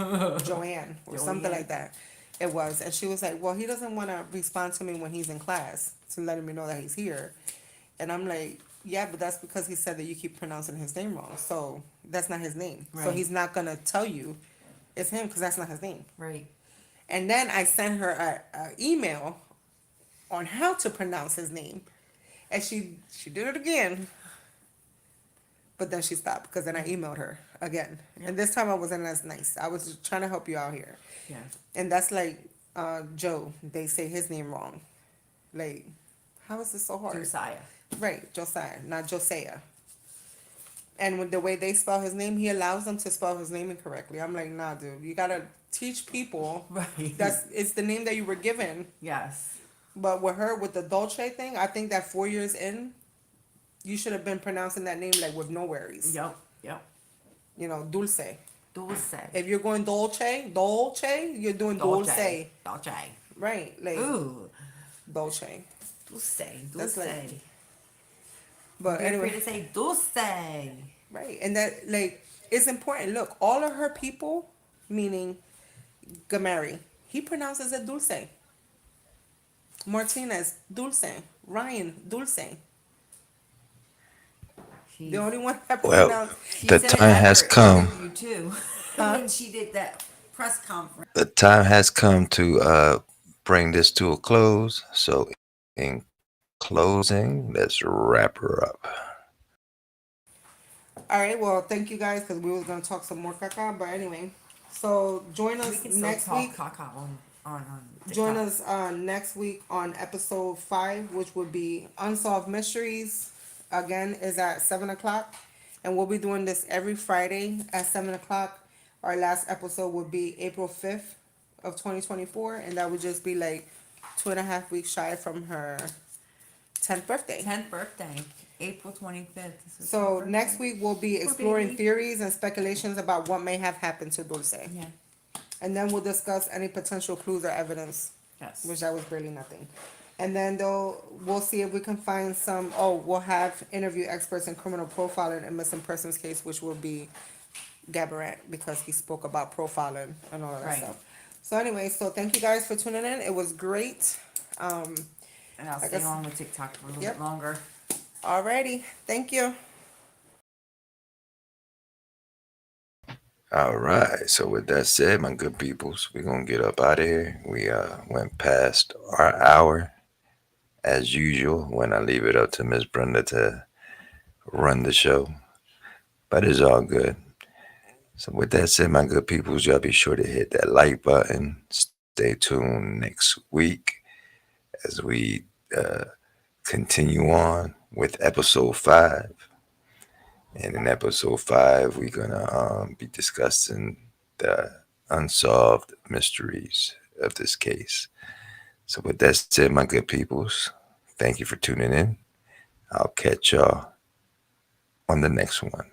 S4: Joanne or something like that. It was. And she was like, well, he doesn't want to respond to me when he's in class to letting me know that he's here. And I'm like, yeah, but that's because he said that you keep pronouncing his name wrong. So that's not his name. So
S5: Right.
S4: he's not going to tell you it's him because that's not his name.
S5: Right.
S4: And then I sent her a email on how to pronounce his name. And she did it again. But then she stopped because then I emailed her again. And this time I wasn't as nice. I was just trying to help you out here.
S5: Yeah.
S4: And that's like Joe. They say his name wrong. Like, how is this so hard?
S5: Josiah.
S4: Right, Josiah, not Josiah. And with the way they spell his name, he allows them to spell his name incorrectly. I'm like, nah, dude, you gotta teach people.
S5: Right.
S4: It's the name that you were given.
S5: Yes.
S4: But with her, with the Dolce thing, I think that 4 years in, you should have been pronouncing that name like with no worries.
S5: Yup. Yup.
S4: You know, Dulce.
S5: Dulce.
S4: If you're going Dolce, you're doing Dulce.
S5: Dolce.
S4: Right, like
S5: Ooh.
S4: Dolce.
S5: Dulce.
S4: That's
S5: Dulce.
S4: like- But
S5: Feel free
S4: anyway,
S5: to say Dulce.
S4: right, and that like it's important. Look, all of her people, meaning Gamari, he pronounces it Dulce. Martinez, Dulce. Ryan, Dulce. The only one that
S3: Well,
S4: pronounced.
S5: She
S3: the
S5: said it
S3: time
S5: at
S3: has
S5: her
S3: come.
S5: interview, too. When she did that press conference.
S3: The time has come to bring this to a close. So, in closing, let's wrap her up.
S4: All right, well, thank you guys because we was gonna talk some more caca, but anyway, so join
S5: We
S4: us
S5: can still
S4: next
S5: talk
S4: week.
S5: caca on
S4: Join
S5: TikTok.
S4: us next week on episode 5, which would be Unsolved Mysteries. Again, is at 7 o'clock, and we'll be doing this every Friday at 7 o'clock. Our last episode would be April 5th of 2024, and that would just be like 2.5 weeks shy from her 10th birthday.
S5: 10th birthday. April 25th.
S4: So next week we'll be exploring
S5: baby.
S4: theories and speculations about what may have happened to Dulce.
S5: Yeah.
S4: And then we'll discuss any potential clues or evidence,
S5: Yes.
S4: which that was barely nothing. And then we'll see if we can find some, we'll have interview experts in criminal profiling and missing persons case, which will be Gabarant because he spoke about profiling and all of that
S5: Right.
S4: stuff. So anyway, so thank you guys for tuning in. It was great.
S5: And I'll
S4: I
S5: stay
S4: guess-
S5: on with TikTok for a little
S4: Yep.
S5: bit longer.
S4: Alrighty. Thank you.
S3: All right. So with that said, my good peoples, we're gonna get up out of here. We went past our hour as usual when I leave it up to Miss Brenda to run the show. But it's all good. So with that said, my good peoples, y'all be sure to hit that like button. Stay tuned next week as we continue on with episode 5. And in episode 5, we're gonna be discussing the unsolved mysteries of this case. So with that said, my good peoples, thank you for tuning in. I'll catch y'all on the next one.